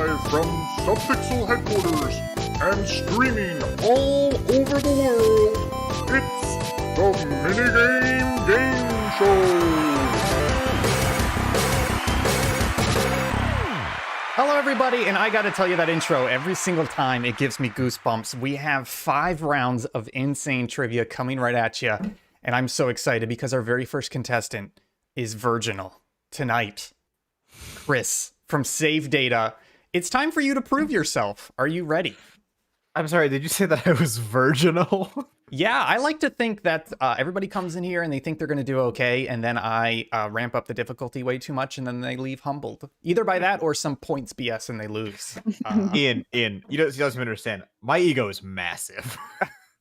live from Subpixel headquarters and streaming all over the world, it's the Minigame Game Show! Hello everybody, and I gotta tell you that intro, every single time it gives me goosebumps. We have 5 rounds of insane trivia coming right at you, and I'm so excited because our very first contestant is virginal tonight. Chris from Save Data. It's time for you to prove yourself. Are you ready? I'm sorry, did you say that I was virginal? Yeah, I like to think that everybody comes in here and they think they're going to do okay, and then I ramp up the difficulty way too much, and then they leave humbled. Either by that or some points BS and they lose. Ian, you don't understand. My ego is massive.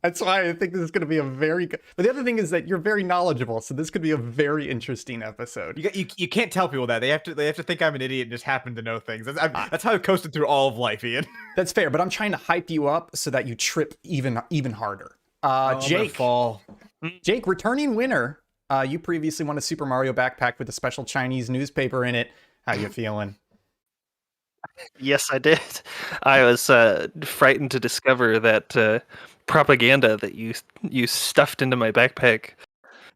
That's why I think this is going to be a very good... But the other thing is that you're very knowledgeable, so this could be a very interesting episode. You can't tell people that. They have to think I'm an idiot and just happen to know things. That's how I've coasted through all of life, Ian. That's fair, but I'm trying to hype you up so that you trip even harder. Jake, returning winner. You previously won a Super Mario backpack with a special Chinese newspaper in it. How you feeling? Yes, I did. I was frightened to discover that propaganda that you stuffed into my backpack.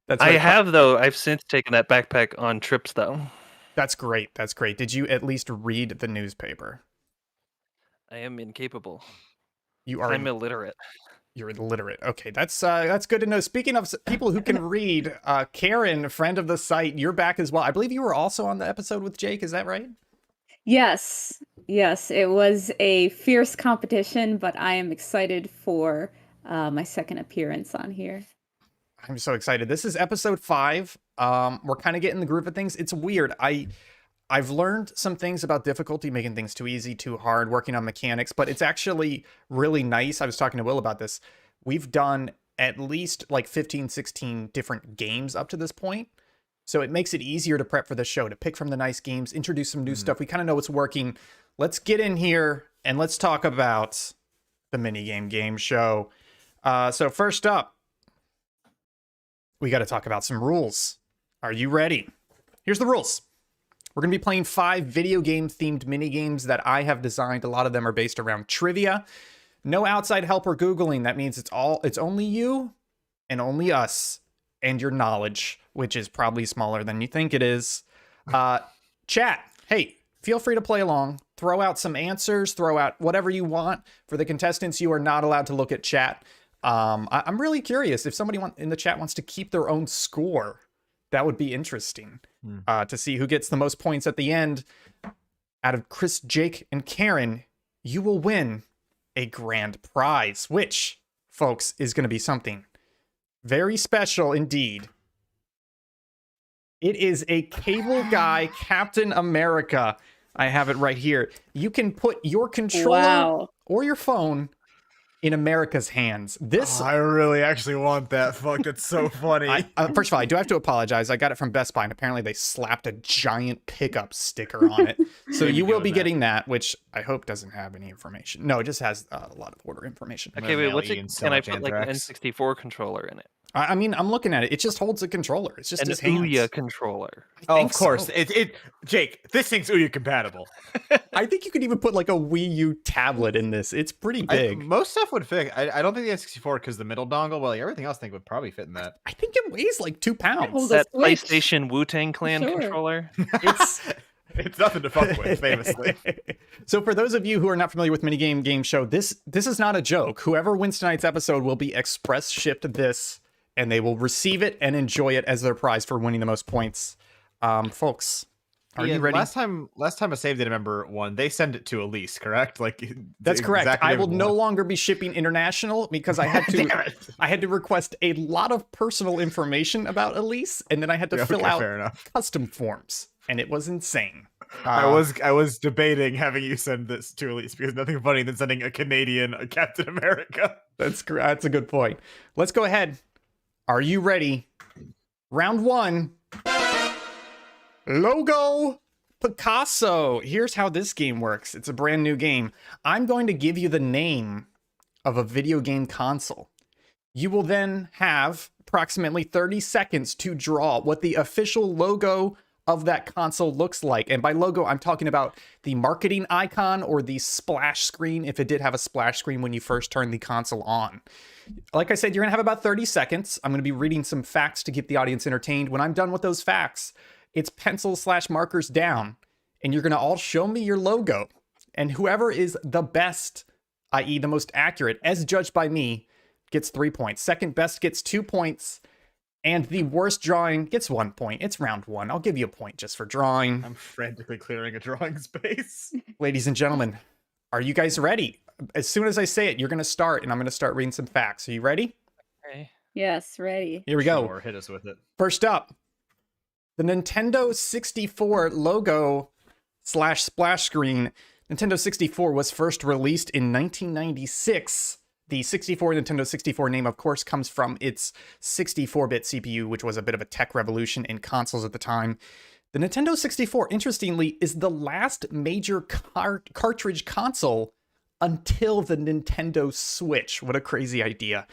That's right. I've since taken that backpack on trips, though. That's great. That's great. Did you at least read the newspaper? I am incapable. I'm illiterate. You're illiterate. Okay, that's good to know. Speaking of people who can read, Karen, a friend of the site, you're back as well. I believe you were also on the episode with Jake. Is that right? Yes, it was a fierce competition, but I am excited for my second appearance on here. I'm so excited. This is episode 5. We're kind of getting the groove of things. It's weird. I've learned some things about difficulty, making things too easy, too hard, working on mechanics, but it's actually really nice. I was talking to Will about this. We've done at least like 15, 16 different games up to this point. So it makes it easier to prep for the show, to pick from the nice games, introduce some new stuff. We kind of know what's working. Let's get in here and let's talk about the Minigame Game Show. So first up, we got to talk about some rules. Are you ready? Here's the rules. We're going to be playing 5 video game themed minigames that I have designed. A lot of them are based around trivia. No outside help or Googling. That means it's only you and only us and your knowledge, which is probably smaller than you think it is. Chat, hey, feel free to play along. Throw out some answers, throw out whatever you want. For the contestants, you are not allowed to look at chat. I'm really curious if somebody in the chat wants to keep their own score. That would be interesting to see who gets the most points at the end. Out of Chris, Jake, and Karen, you will win a grand prize, which, folks, is going to be something very special indeed. It is a Cable Guy Captain America. I have it right here. You can put your controller or your phone in America's hands. I really actually want that. Fuck, that's so funny. First of all, I do have to apologize. I got it from Best Buy, and apparently they slapped a giant pickup sticker on it. So you will be getting that, which I hope doesn't have any information. No, it just has a lot of order information. Okay, wait, can I put like an N64 controller in it? I mean, I'm looking at it. It just holds a controller. It's just an his hands. Ouya controller. Oh, of course. So. Jake, this thing's Ouya compatible. I think you could even put like a Wii U tablet in this. It's pretty big. Most stuff would fit. I don't think the N64 because the middle dongle. Well, everything else I think would probably fit in that. I think it weighs like 2 pounds. That PlayStation Wu-Tang Clan controller. It's nothing to fuck with, famously. So for those of you who are not familiar with Minigame Game Show, this is not a joke. Whoever wins tonight's episode will be express shipped this, and they will receive it and enjoy it as their prize for winning the most points. Folks, are you ready? Last time a Save Data member won, they send it to Elise, correct? That's correct. Exactly. I will no longer be shipping international because I had to request a lot of personal information about Elise, and then I had to fill out custom forms, and it was insane. I was debating having you send this to Elise because nothing funny than sending a Canadian a Captain America. That's a good point. Let's go ahead. Are you ready? Round 1. Logo Picasso. Here's how this game works. It's a brand new game. I'm going to give you the name of a video game console. You will then have approximately 30 seconds to draw what the official logo of that console looks like. And by logo, I'm talking about the marketing icon or the splash screen, if it did have a splash screen when you first turned the console on. Like I said, you're going to have about 30 seconds. I'm going to be reading some facts to keep the audience entertained. When I'm done with those facts, it's pencil/markers down, and you're going to all show me your logo. And whoever is the best, i.e. the most accurate, as judged by me, gets 3 points. Second best gets 2 points. And the worst drawing gets 1 point. It's round one. I'll give you a point just for drawing. I'm frantically clearing a drawing space. Ladies and gentlemen, are you guys ready? As soon as I say it, you're going to start, and I'm going to start reading some facts. Are you ready? Okay. Yes, ready. Here we go. Sure, hit us with it. First up, the Nintendo 64 logo / splash screen. Nintendo 64 was first released in 1996. The 64 Nintendo 64 name, of course, comes from its 64-bit CPU, which was a bit of a tech revolution in consoles at the time. The Nintendo 64, interestingly, is the last major cartridge console until the Nintendo Switch. What a crazy idea.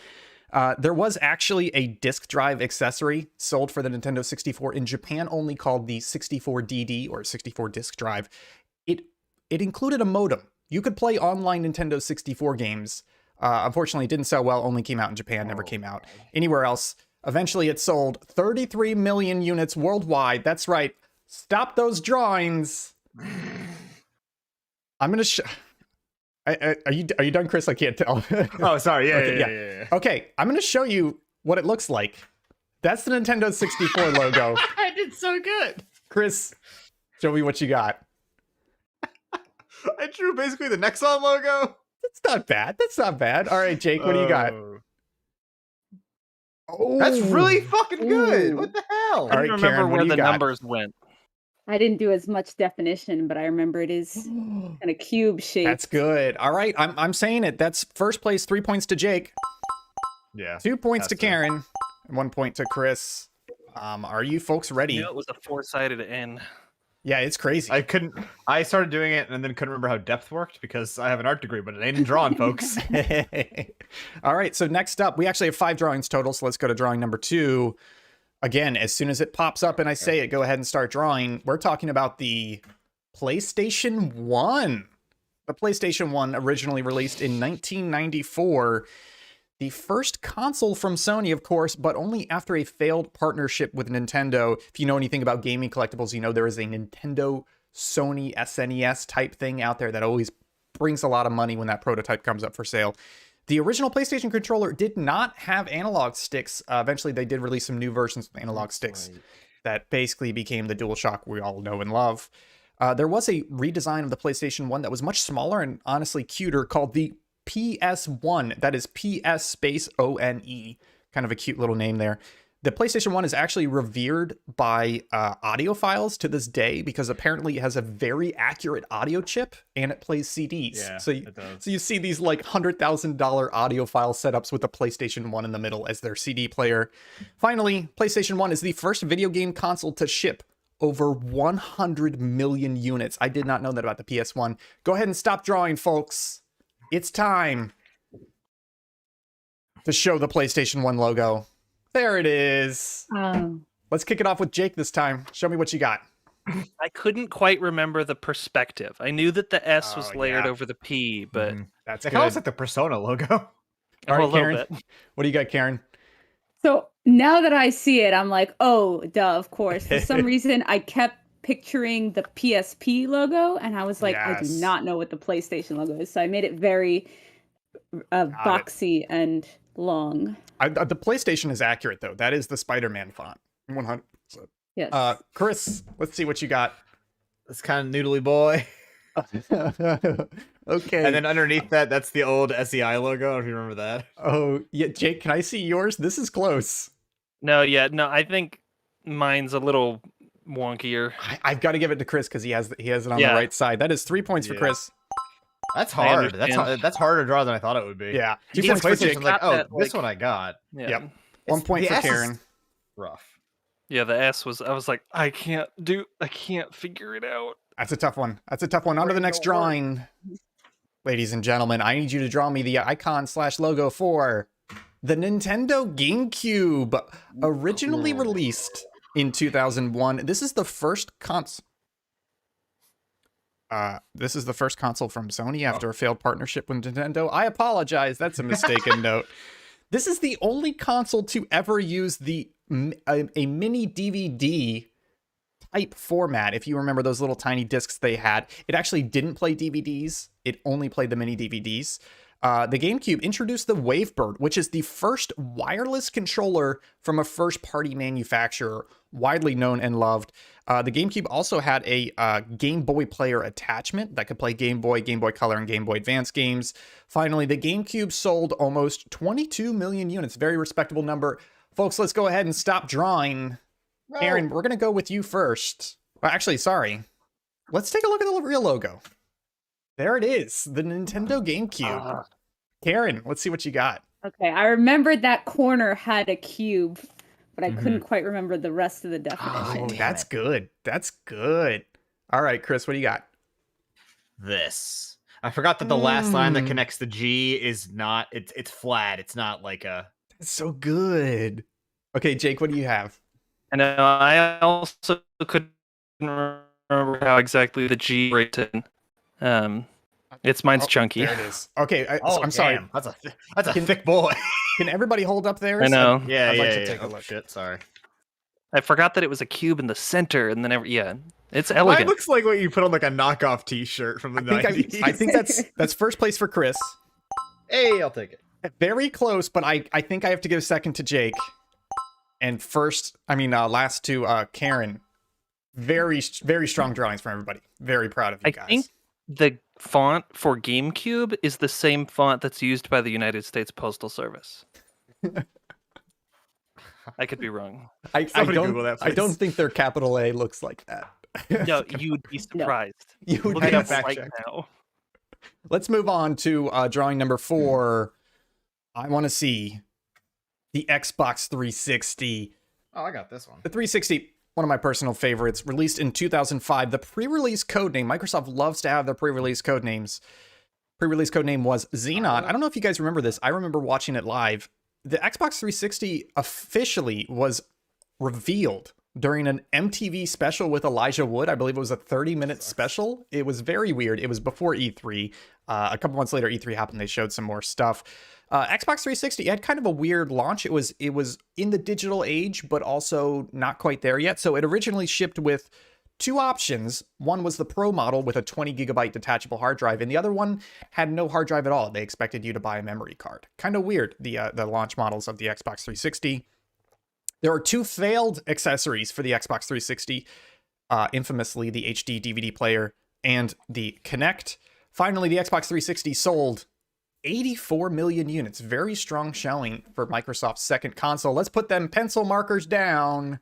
There was actually a disk drive accessory sold for the Nintendo 64 in Japan, only called the 64DD or 64 disk drive. It included a modem. You could play online Nintendo 64 games. Unfortunately, it didn't sell well, only came out in Japan, never came out anywhere else. Eventually, it sold 33 million units worldwide. That's right. Stop those drawings. I'm going to are you done, Chris? I can't tell. Oh, sorry. Okay, Yeah. Okay, I'm going to show you what it looks like. That's the Nintendo 64 logo. I did so good. Chris, show me what you got. I drew basically the Nexon logo. That's not bad. That's not bad. All right, Jake, what do you got? Oh, That's really fucking good. Ooh. What the hell? All I right, don't remember Karen, what where do you the got? numbers went. I didn't do as much definition, but I remember it is kind of cube shaped. That's good. All right, I'm saying it. That's first place, 3 points to Jake, Yeah. 2 points to That's it. Karen, and 1 point to Chris. Are you folks ready? You know, it was a four-sided N. Yeah, it's crazy. I started doing it and then couldn't remember how depth worked because I have an art degree, but it ain't in drawing, folks. All right, so next up, we actually have 5 drawings total, so let's go to drawing number 2. Again, as soon as it pops up and I say it, go ahead and start drawing. We're talking about the PlayStation 1. The PlayStation 1 originally released in 1994. The first console from Sony, of course, but only after a failed partnership with Nintendo. If you know anything about gaming collectibles, you know there is a Nintendo Sony SNES type thing out there that always brings a lot of money when that prototype comes up for sale. The original PlayStation controller did not have analog sticks. Eventually, they did release some new versions with analog sticks that basically became the DualShock we all know and love. There was a redesign of the PlayStation 1 that was much smaller and honestly cuter called the PS1. That is PS space ONE. Kind of a cute little name there. The PlayStation 1 is actually revered by audiophiles to this day because apparently it has a very accurate audio chip and it plays CDs. Yeah, so it does. you see these like $100,000 audiophile setups with the PlayStation 1 in the middle as their CD player. Finally, PlayStation 1 is the first video game console to ship over 100 million units. I did not know that about the PS1. Go ahead and stop drawing, folks. It's time to show the PlayStation 1 logo. There it is. Let's kick it off with Jake this time. Show me what you got. I couldn't quite remember the perspective. I knew that the S was Oh, layered yeah. over the P, but That's It good. kind of looks like the Persona logo. All a right, little Karen. bit. What do you got, Karen? So now that I see it, I'm like, oh, duh, of course. For some reason, I kept picturing the PSP logo, and I was like, I do Yes. not know what the PlayStation logo is. So I made it very boxy and long. The PlayStation is accurate, though. That is the Spider-Man font. 100%. Yes. Chris, let's see what you got. It's kind of noodly boy. Okay. And then underneath that, that's the old SEI logo, if you remember that. Oh, yeah, Jake, can I see yours? This is close. no, I think mine's a little wonkier. I've got to give it to Chris because he has it on Yeah. the right side. That is 3 points for Yeah. Chris. That's I hard. understand. That's harder to draw than I thought it would be. Yeah. 2 He points for was Jake. PlayStation's like, Got oh, that, this like- one I got. Yeah. Yep. 1 point The for S is Karen. rough. Yeah, the S was. I was like, I can't figure it out. That's a tough one. On to the next drawing. Ladies and gentlemen, I need you to draw me the icon/logo for the Nintendo GameCube, originally released in 2001. This is the first console. This is the first console from Sony after a failed partnership with Nintendo. I apologize. That's a mistaken note. This is the only console to ever use a mini DVD type format. If you remember those little tiny discs they had, it actually didn't play DVDs. It only played the mini DVDs. The GameCube introduced the Wavebird, which is the first wireless controller from a first-party manufacturer, widely known and loved. The GameCube also had a Game Boy player attachment that could play Game Boy, Game Boy Color, and Game Boy Advance games. Finally, the GameCube sold almost 22 million units. Very respectable number. Folks, let's go ahead and stop drawing. Aaron, we're going to go with you first. Well, actually, sorry. Let's take a look at the real logo. There it is, the Nintendo GameCube. Karen, let's see what you got. Okay, I remembered that corner had a cube, but I couldn't quite remember the rest of the definition. Oh, that's good. That's good. All right, Chris, what do you got? This. I forgot that the last line that connects the G is not, it's flat. It's not like a... That's so good. Okay, Jake, what do you have? I know. I also couldn't remember how exactly the G written. Mine's chunky. There it is. Okay, I'm sorry. That's a thick boy. Can everybody hold up theirs? I know. Yeah, I'd like to yeah. take a Oh, look. shit, sorry. I forgot that it was a cube in the center, and then it's Mine elegant. looks like what you put on like a knockoff T-shirt from the 90s. I think that's first place for Chris. Hey, I'll take it. Very close, but I think I have to give a second to Jake. And last to Karen. Very, very strong drawings from everybody. Very proud of you guys. I think the font for GameCube is the same font that's used by the United States Postal Service. I could be wrong. I Google that, please. don't think their capital A looks like that. No, you would be surprised. You would Look be it up fact right check. now. Let's move on to drawing number 4. I want to see the Xbox 360. Oh, I got this one. The 360, one of my personal favorites, released in 2005. The pre-release code name, Microsoft loves to have their pre-release code names. Pre-release code name was Xenon. I don't know if you guys remember this. I remember watching it live. The Xbox 360 officially was revealed during an MTV special with Elijah Wood. I believe it was a 30-minute special. It was very weird. It was before E3. A couple months later, E3 happened. They showed some more stuff. Xbox 360 had kind of a weird launch. It was in the digital age, but also not quite there yet. So it originally shipped with 2 options. One was the Pro model with a 20 gigabyte detachable hard drive, and the other one had no hard drive at all. They expected you to buy a memory card. Kind of weird, the launch models of the Xbox 360. There are 2 failed accessories for the Xbox 360, infamously the HD DVD player and the Kinect. Finally, the Xbox 360 sold 84 million units. Very strong showing for Microsoft's second console. Let's put them pencil markers down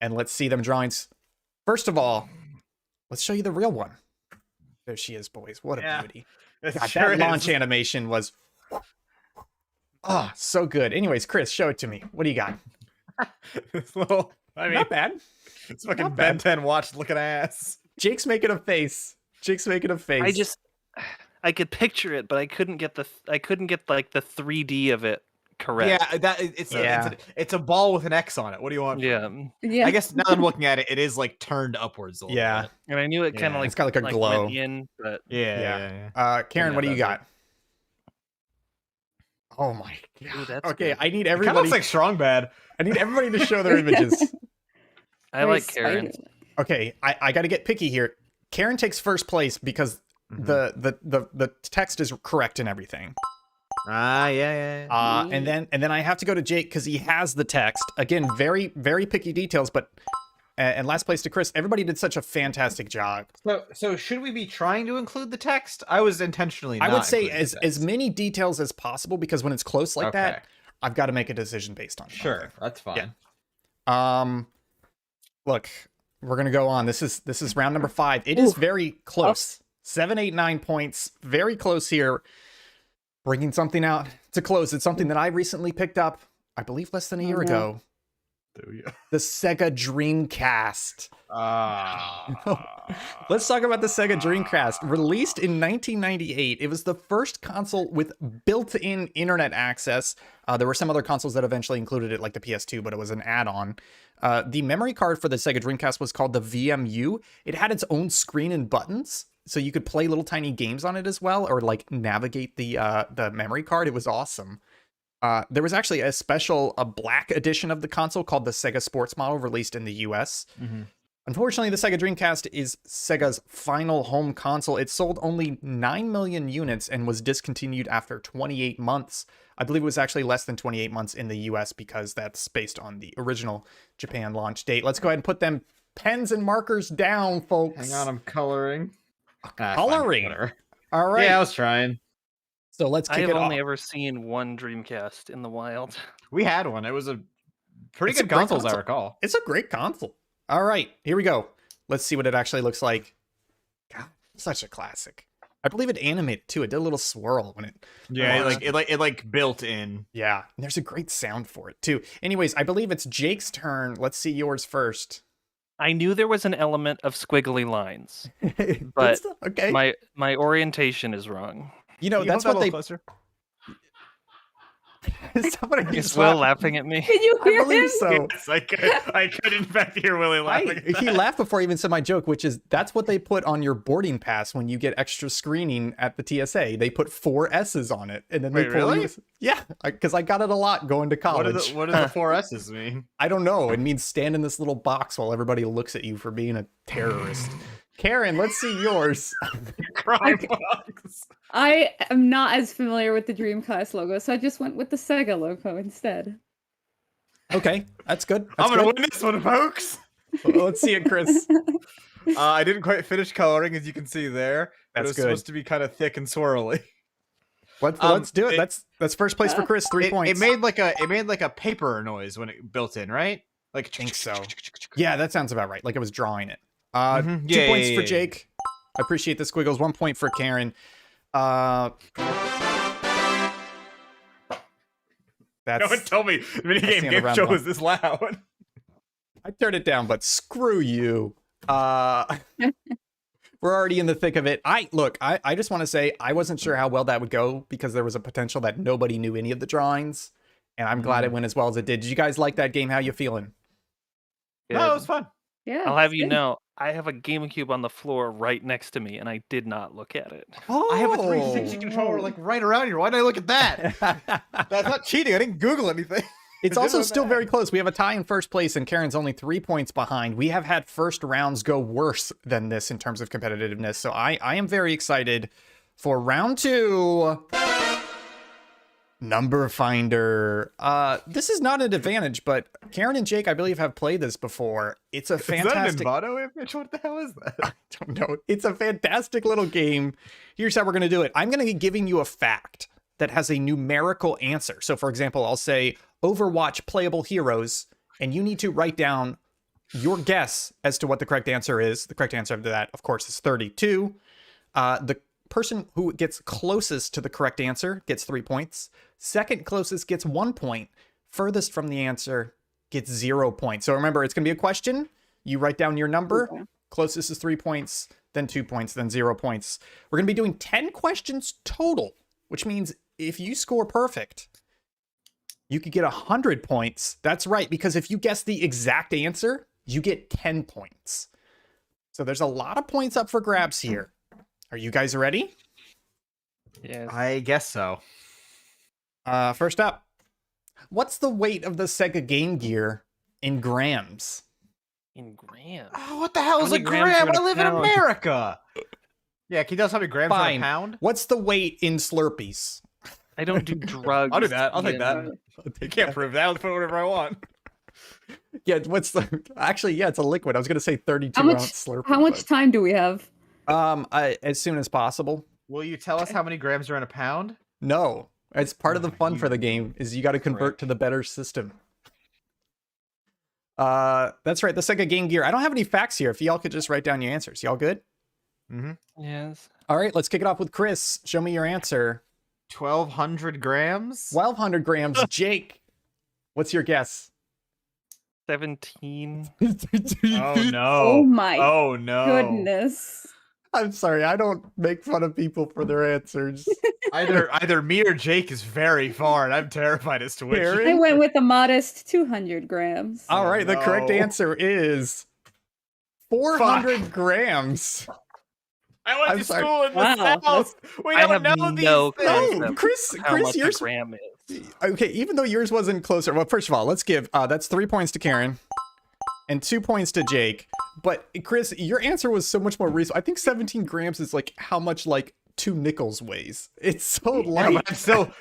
and let's see them drawings. First of all, let's show you the real one. There she is, boys. What a beauty. God, that launch animation was so good. Anyways, Chris, show it to me. What do you got? This little, Not bad. it's fucking Not Ben bad. 10 watch looking ass. Jake's making a face. I could picture it, but I couldn't get like the 3D of it correct. Yeah, it's a ball with an X on it. What do you want? Yeah. Yeah. I guess now I'm looking at it, it is like turned upwards a little Yeah. bit. And I knew it kind of Yeah. like It's got like a glow. went in, but Yeah. Karen, what do you that's got? Oh my Ooh, god. that's Okay, good. I need It kind of everybody. looks like Strong Bad. I need everybody to show their images. I Very like Karen. spicy. Okay, I got to get picky here. Karen takes first place because the text is correct and everything. Yeah. And then I have to go to Jake because he has the text. Again, very very picky details, but and last place to Chris. Everybody did such a fantastic job. So should we be trying to include the text? I was intentionally I not would say including the as text. many details as possible because when it's close like that, I've got to make a decision based on Sure, something. that's fine. Yeah. Look, we're gonna go on. This is round number 5. It is very close. 7, 8, 9 points. Very close here. Bringing something out to close. It's something that I recently picked up, I believe less than a year ago. There we go. The Sega Dreamcast. Let's talk about the Sega Dreamcast. Released in 1998, it was the first console with built-in internet access. There were some other consoles that eventually included it, like the PS2, but it was an add-on. The memory card for the Sega Dreamcast was called the VMU. It had its own screen and buttons, so you could play little tiny games on it as well, or like navigate the memory card. It was awesome. There was actually a black edition of the console called the Sega Sports model, released in the US. Unfortunately, the Sega Dreamcast is Sega's final home console. It sold only 9 million units and was discontinued after 28 months. I believe it was actually less than 28 months in the US because that's based on the original Japan launch date. Let's go ahead and put them pens and markers down, folks. Hang on, I'm coloring. Coloring. Fine, All right. Yeah, I was trying. So let's kick I it have off. only ever seen one Dreamcast in the wild. We had one. It was a pretty It's a good great console, as I console. recall. It's a great console. All right, here we go. Let's see what it actually looks like. God, such a classic. I believe it animated too. It did a little swirl when it. Yeah, launched. it built in. Yeah, and there's a great sound for it too. Anyways, I believe it's Jake's turn. Let's see yours first. I knew there was an element of squiggly lines, but okay. my orientation is wrong. You know, Can you that's hold what that a they. little closer? Somebody Is Will laughing at me? Can you I hear believe him? so. Yes, I could in fact hear Willie laughing. He laughed before he even said my joke, which is that's what they put on your boarding pass when you get extra screening at the TSA. They put 4 S's on it, and then they Wait, pull really? you. Yeah, because I got it a lot going to college. What do the 4 S's mean? I don't know. It means stand in this little box while everybody looks at you for being a terrorist. Karen, let's see yours. Crime box. I am not as familiar with the Dreamcast logo, so I just went with the Sega logo instead. Okay, that's good. I'm That's gonna good. win this one, folks. Well, let's see it, Chris. I didn't quite finish coloring, as you can see there. But That's it was good. supposed to be kind of thick and swirly. Let's do it. That's first place for Chris. 3 points. It made like a paper noise when it built in, right? Like I think so. Yeah, that sounds about right. Like it was drawing it. 2 Yeah, points yeah, for yeah. Jake. I appreciate the squiggles. 1 point for Karen. That's, No one told me the the minigame end of game round show one. was this loud. I turned it down, but screw you. We're already in the thick of it. I just want to say I wasn't sure how well that would go because there was a potential that nobody knew any of the drawings, and I'm glad it went as well as it did. Did you guys like that game? How you feeling? No, Good. it was fun. Yeah. I'll have you good. know, I have a GameCube on the floor right next to me, and I did not look at it. Oh, I have a 360 controller like right around here. Why did I look at that? That's not cheating. I didn't Google anything. It's I also didn't know still that. very close. We have a tie in first place, and Karen's only 3 points behind. We have had first rounds go worse than this in terms of competitiveness, so I am very excited for round 2. Number Finder. This is not an advantage, but Karen and Jake, I believe, have played this before. It's a Is that an fantastic. Envato image? What the hell is that? I don't know. It's a fantastic little game. Here's how we're going to do it. I'm going to be giving you a fact that has a numerical answer. So, for example, I'll say Overwatch playable heroes, and you need to write down your guess as to what the correct answer is. The correct answer to that, of course, is 32. The person who gets closest to the correct answer gets 3 points. Second closest gets 1 point. Furthest from the answer gets 0 points. So remember, it's going to be a question. You write down your number. Okay. Closest is 3 points, then 2 points, then 0 points. We're going to be doing 10 questions total, which means if you score perfect, you could get 100 points. That's right, because if you guess the exact answer, you get 10 points. So there's a lot of points up for grabs here. Are you guys ready? Yes. I guess so. First up, what's the weight of the Sega Game Gear in grams? In grams. Oh, what the hell How is a many grams are gram? in I a live in pound? America. Yeah, can you tell us how many grams are Fine. in a pound? What's the weight in Slurpees? I don't do drugs. I'll do that. I'll take Ian. that. You can't prove that. I'll put whatever I want. Yeah, what's the actually? Yeah, it's a liquid. I was gonna say 32 How much- ounce Slurpee. How much time do we have? As soon as possible. Will you tell us how many grams are in a pound? No, it's part of the fun for the You game is you got to convert prick. to the better system. That's right. The Sega Game Gear. I don't have any facts here. If y'all could just write down your answers. Y'all good? Mm-hmm. Yes. All right, let's kick it off with Chris. Show me your answer. 1,200 grams? 1,200 grams. Jake, what's your guess? 17. Oh no. Oh my Oh no. goodness. I'm sorry, I don't make fun of people for their answers. Either me or Jake is very far, and I'm terrified as to which. Karen? I went with a modest 200 grams. All Oh, right, the correct no. answer is 400 grams. I went I'm to sorry. school in the Wow, South. We I don't have know these no things. No, concept Chris, of how Chris, much a yours. gram is. Okay, even though yours wasn't closer. Well, first of all, let's give that's 3 points to Karen and 2 points to Jake. But Chris, your answer was so much more reasonable. I think 17 grams is like how much like 2 nickels weighs. It's so Yeah, light.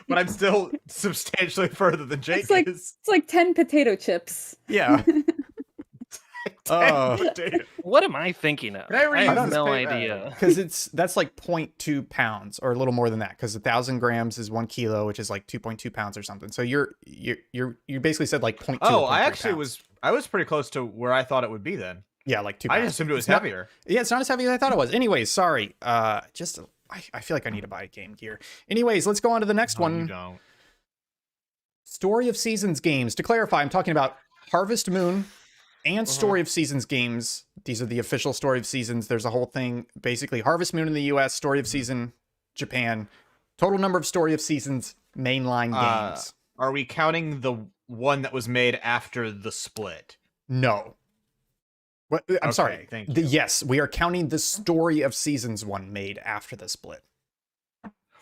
but I'm still substantially further than Jake like- is. It's like 10 potato chips. Yeah. What am I thinking of? Can I read have this no paper? idea. Because that's like 0.2 pounds or a little more than that. Because 1,000 grams is 1 kilo, which is like 2.2 pounds or something. So you basically said like 0.2. Oh, or I 0.3 actually pounds. I was pretty close to where I thought it would be then. Yeah, like 2 I pounds. just assumed it was It's not- heavier. Yeah, it's not as heavy as I thought it was. Anyways, sorry. I feel like I need to buy Game Gear. Anyways, let's go on to the next No, one. you don't. Story of Seasons games. To clarify, I'm talking about Harvest Moon and Story of Seasons games. These are the official Story of Seasons. There's a whole thing, basically Harvest Moon in the US, Story of Season Japan. Total number of Story of Seasons mainline games. Are we counting the one that was made after the split? No. What? I'm Okay, sorry. thank you. Yes, we are counting the Story of Seasons one made after the split.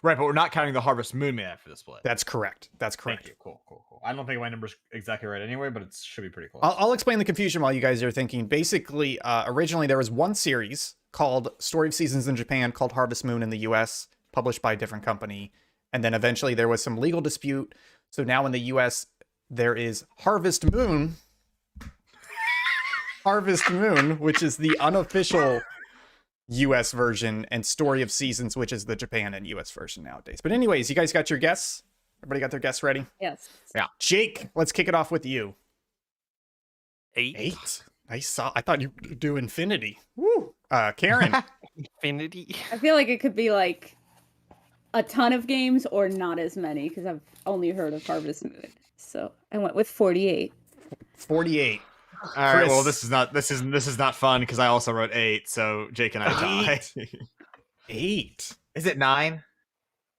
Right, but we're not counting the Harvest Moon made after the split. That's correct. That's Thank correct. you. Cool. I don't think my number's exactly right anyway, but it should be pretty close. I'll explain the confusion while you guys are thinking. Basically, originally there was one series called Story of Seasons in Japan, called Harvest Moon in the US, published by a different company. And then eventually there was some legal dispute. So now in the US, there is Harvest Moon. Harvest Moon, which is the unofficial US version, and Story of Seasons, which is the Japan and US version nowadays. But anyways, you guys got your guess? Everybody got their guess ready? Yes. Jake, let's kick it off with you. 8. 8. I thought you'd do infinity. Woo. Karen. Infinity. I feel like it could be like a ton of games or not as many because I've only heard of Harvest Moon. So I went with 48. 48. All right. Chris. Well, this is not fun because I also wrote 8. So Jake and I tied. 8. Is it 9?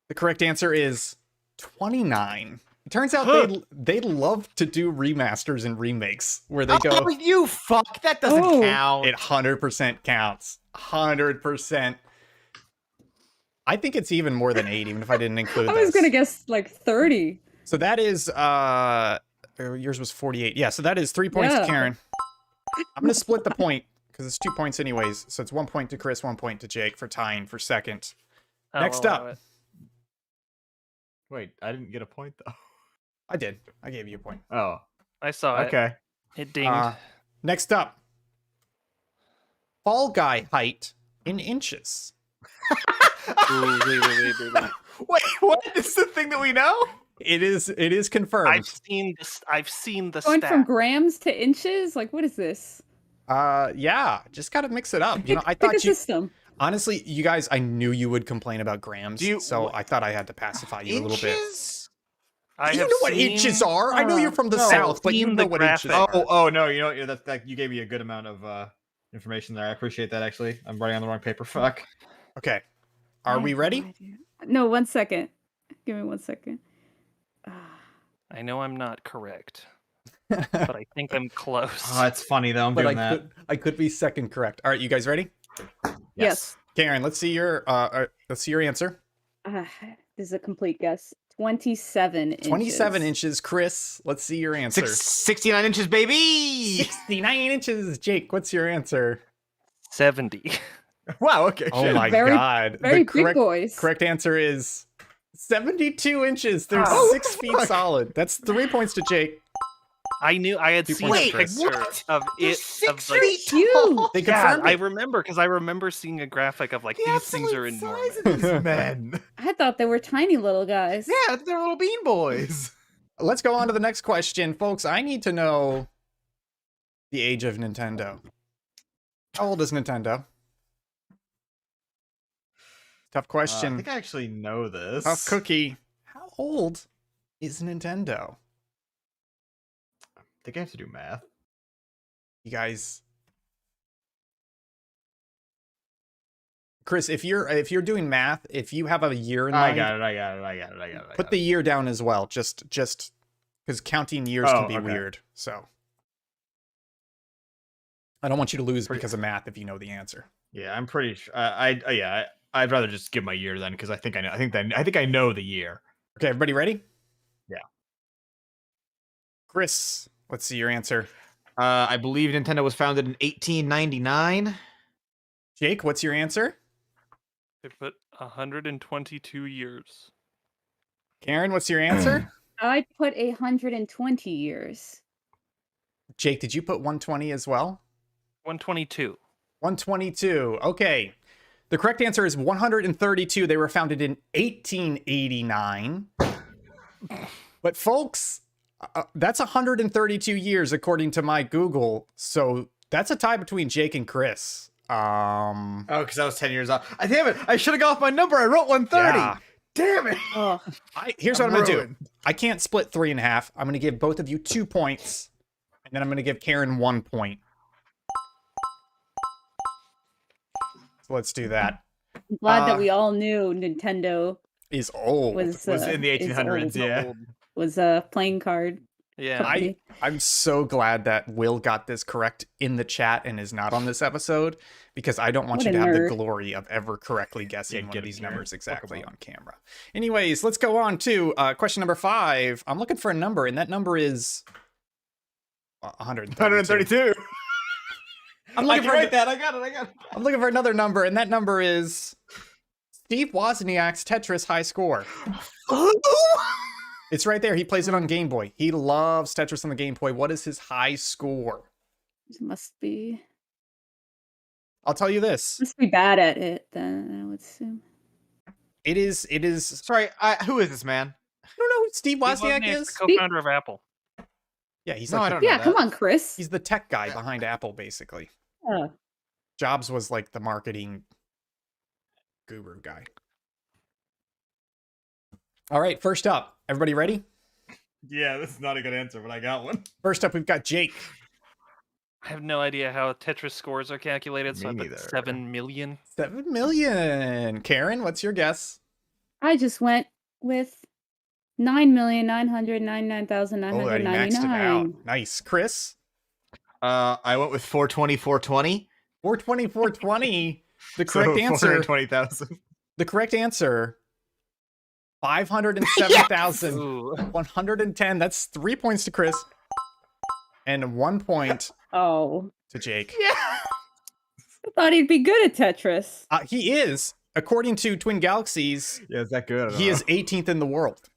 The correct answer is 29. It turns out they love to do remasters and remakes where they go. Oh, you fuck! That doesn't Oh. count. It 100% counts. 100%. I think it's even more than 8, even if I didn't include I was this. going to guess like 30. So that is yours was 48. Yeah, so that is 3 points to Yeah. Karen. I'm gonna split the point because it's 2 points anyways. So it's 1 point to Chris, 1 point to Jake for tying for second. Next I'll up. allow it. Wait, I didn't get a point though. I did. I gave you a point. Oh, I saw it. okay. It dinged. Next up. Fall Guy height in inches. Ooh, wait. Wait, what is the thing that we know? It is confirmed. I've seen the Going stat. from grams to inches? Like, what is this? Yeah, just gotta mix it up. You know, I Pick a thought you system. honestly, you guys, I knew you would complain about grams, so I thought I had to pacify you a little bit. I You have know what seen- inches are? I know you're from the No, south, but you seen know the what inches graphic. are. Oh no, you know that you gave me a good amount of information there. I appreciate that. Actually, I'm writing on the wrong paper. Fuck. Okay, are we ready? No, 1 second. Give me 1 second. I know I'm not correct, but I think I'm close. Oh, it's funny though. I'm But doing that. I could be second correct. All right, you guys ready? Yes. Karen, let's see your answer. This is a complete guess. 27 inches. 27 inches. Chris, let's see your answer. 69 inches, baby. 69 inches. Jake, what's your answer? 70. Wow. Okay. Oh shit. my Very- god. Very The big boys. correct answer is 72 inches. They're Oh, what 6 the feet fuck? solid. That's 3 points to Jake. I knew I had 2 seen points, a Chris. picture What? of They're it. 6 Of like, feet Huge. tall. They yeah, confirmed I it. remember because I remember seeing a graphic of like The these things are absolute enormous. size of these men. I thought they were tiny little guys. Yeah, they're little bean boys. Let's go on to the next question. Folks, I need to know the age of Nintendo. How old is Nintendo? Tough I question. think I actually know this. Tough cookie. How old is Nintendo? I think I have to do math. You guys. Chris, if you're doing math, if you have a year in mind, I got it. put the year down as well. Just because counting years can be weird. So I don't want you to lose because of math if you know the answer. Yeah, I'm pretty sure. I'd rather just give my year then because I think I know. I think I know the year. Okay, everybody ready? Yeah. Chris, let's see your answer. I believe Nintendo was founded in 1899. Jake, what's your answer? They put 122 years. Karen, what's your answer? I put 120 years. Jake, did you put 120 as well? 122. 122. Okay. The correct answer is 132. They were founded in 1889. But folks, that's 132 years according to my Google. So that's a tie between Jake and Chris. Oh, because I was 10 years off. Damn it! I should have got off my number. I wrote 130. Yeah. Damn it! Oh, Here's what I'm going to do. ruined. I can't split 3.5. I'm going to give both of you 2 points. And then I'm going to give Karen 1 point. So let's do that. I'm glad that we all knew Nintendo Is old. was in the is 1800s, old. yeah. Was a playing card. Yeah. company. I'm so glad that Will got this correct in the chat and is not on this episode because I don't want What you a to have the nerd. glory of ever correctly guessing Yeah, one get of it, these Karen. numbers Fuck exactly 'em up. on camera. Anyways, let's go on to question number 5. I'm looking for a number, and that number is 132. 132. I'm I looking can for write that. I got it. I'm looking for another number, and that number is Steve Wozniak's Tetris high score. It's right there. He plays it on Game Boy. He loves Tetris on the Game Boy. What is his high score? Must be I'll tell you this. bad at it. Then I would assume. It is. Sorry, who is this man? I don't know who Steve Steve Wozniak Wozniak's is. the co-founder of Apple. Yeah, he's No, like I the- don't know Yeah, that. come on, Chris. he's the tech guy behind Apple, basically. Yeah. Jobs was like the marketing guru guy. All right, first up, everybody ready? Yeah, this is not a good answer, but I got one. First up, we've got Jake. I have no idea how Tetris scores are calculated, so Me I put neither. 7 million. 7 million. Karen, what's your guess? I just went with 9,999,999. Oh, that he maxed it out. Nice. Chris, I went with 420, 420. 420, 420. The correct answer. 420,000. The correct answer. 507,110. Ooh. That's 3 points to Chris, and 1 point Oh, to Jake. Yeah. I thought he'd be good at Tetris. He is, according to Twin Galaxies, Yeah, is that good? I don't he know. is 18th in the world.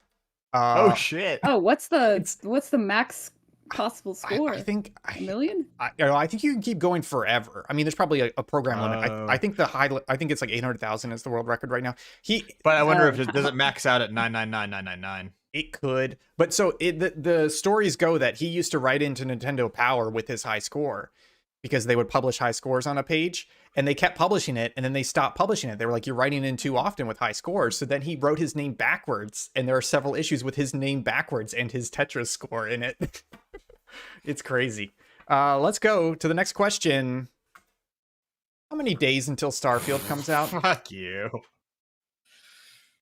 Oh shit. Oh, what's the max possible score? I think A million? I think you can keep going forever. I mean, there's probably a program limit. Oh. I think I think it's like 800,000 is the world record right now. But I wonder if Oh. does it max out at 999,999? It could, but so the stories go that he used to write into Nintendo Power with his high score because they would publish high scores on a page, and they kept publishing it, and then they stopped publishing it. They were like, "You're writing in too often with high scores." So then he wrote his name backwards, and there are several issues with his name backwards and his Tetris score in it. It's crazy. Let's go to the next question. How many days until Starfield comes out? Fuck you.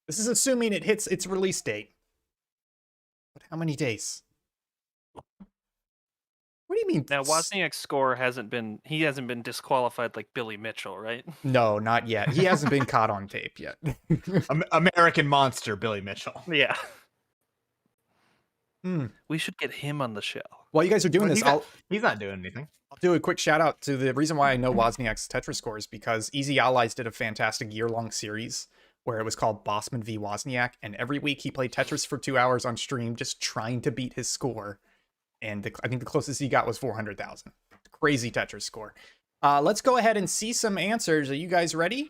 This is assuming it hits its release date. But how many days? What do you mean? Now Wozniak's score hasn't been disqualified like Billy Mitchell, right? No, not yet. He hasn't been caught on tape yet. American monster, Billy Mitchell. Yeah. Hmm. We should get him on the show. While you guys are doing Well, this, he's not doing anything. I'll do a quick shout out to the reason why I know Wozniak's Tetris score is because Easy Allies did a fantastic year-long series where it was called Bossman v. Wozniak, and every week he played Tetris for 2 hours on stream just trying to beat his score. And I think the closest he got was 400,000. Crazy Tetris score. Let's go ahead and see some answers. Are you guys ready?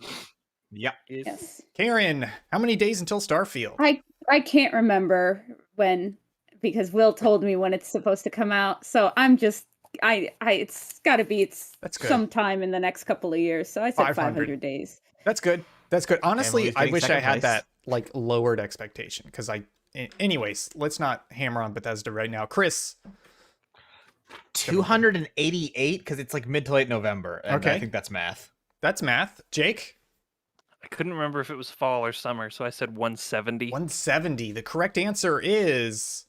Yep. Yes. Karen, how many days until Starfield? I can't remember when, because Will told me when it's supposed to come out. So I'm just it's got to be That's good. sometime in the next couple of years. So I said 500. 500 days. That's good. That's good. Honestly, Emily's I getting wish I second had place. that like lowered expectation because anyways, let's not hammer on Bethesda right now. Chris, 288 because it's like mid to late November. And Okay. I think that's math. That's math. Jake? I couldn't remember if it was fall or summer, so I said 170. 170. The correct answer is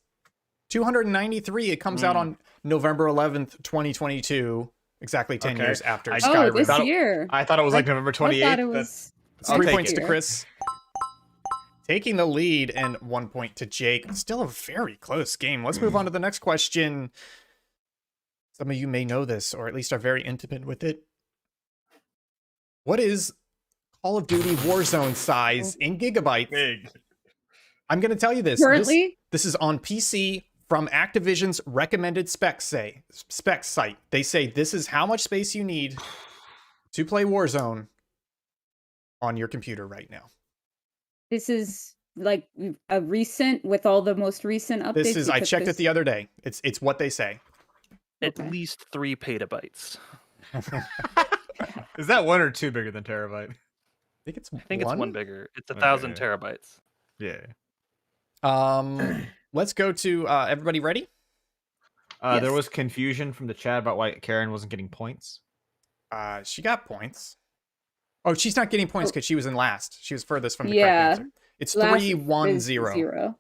293. It comes out on November 11th, 2022, exactly 10 Okay. years after I- Oh, Skyrim. this Thought it- year. I thought it was like November I 28th. thought it was. It's I'll 3 take points it. to Chris. Taking the lead and 1 point to Jake. Still a very close game. Let's move on to the next question. Some of you may know this, or at least are very intimate with it. What is Call of Duty Warzone size in gigabytes? Big. I'm going to tell you this. Currently, This is on PC from Activision's recommended specs site. They say this is how much space you need to play Warzone on your computer right now. this is like a recent with all the most recent updates. This is I because checked it this- the other day. It's what they say. At Okay. least 3 petabytes. Is that 1 or 2 bigger than terabyte? I think it's I think it's one bigger. It's Okay. 1,000 terabytes. Yeah. Let's go to everybody ready? There Yes. was confusion from the chat about why Karen wasn't getting points. She got points. Oh, she's not getting points because she was in last. She was furthest from the Yeah. correct answer. It's last 3-1-0. is 0.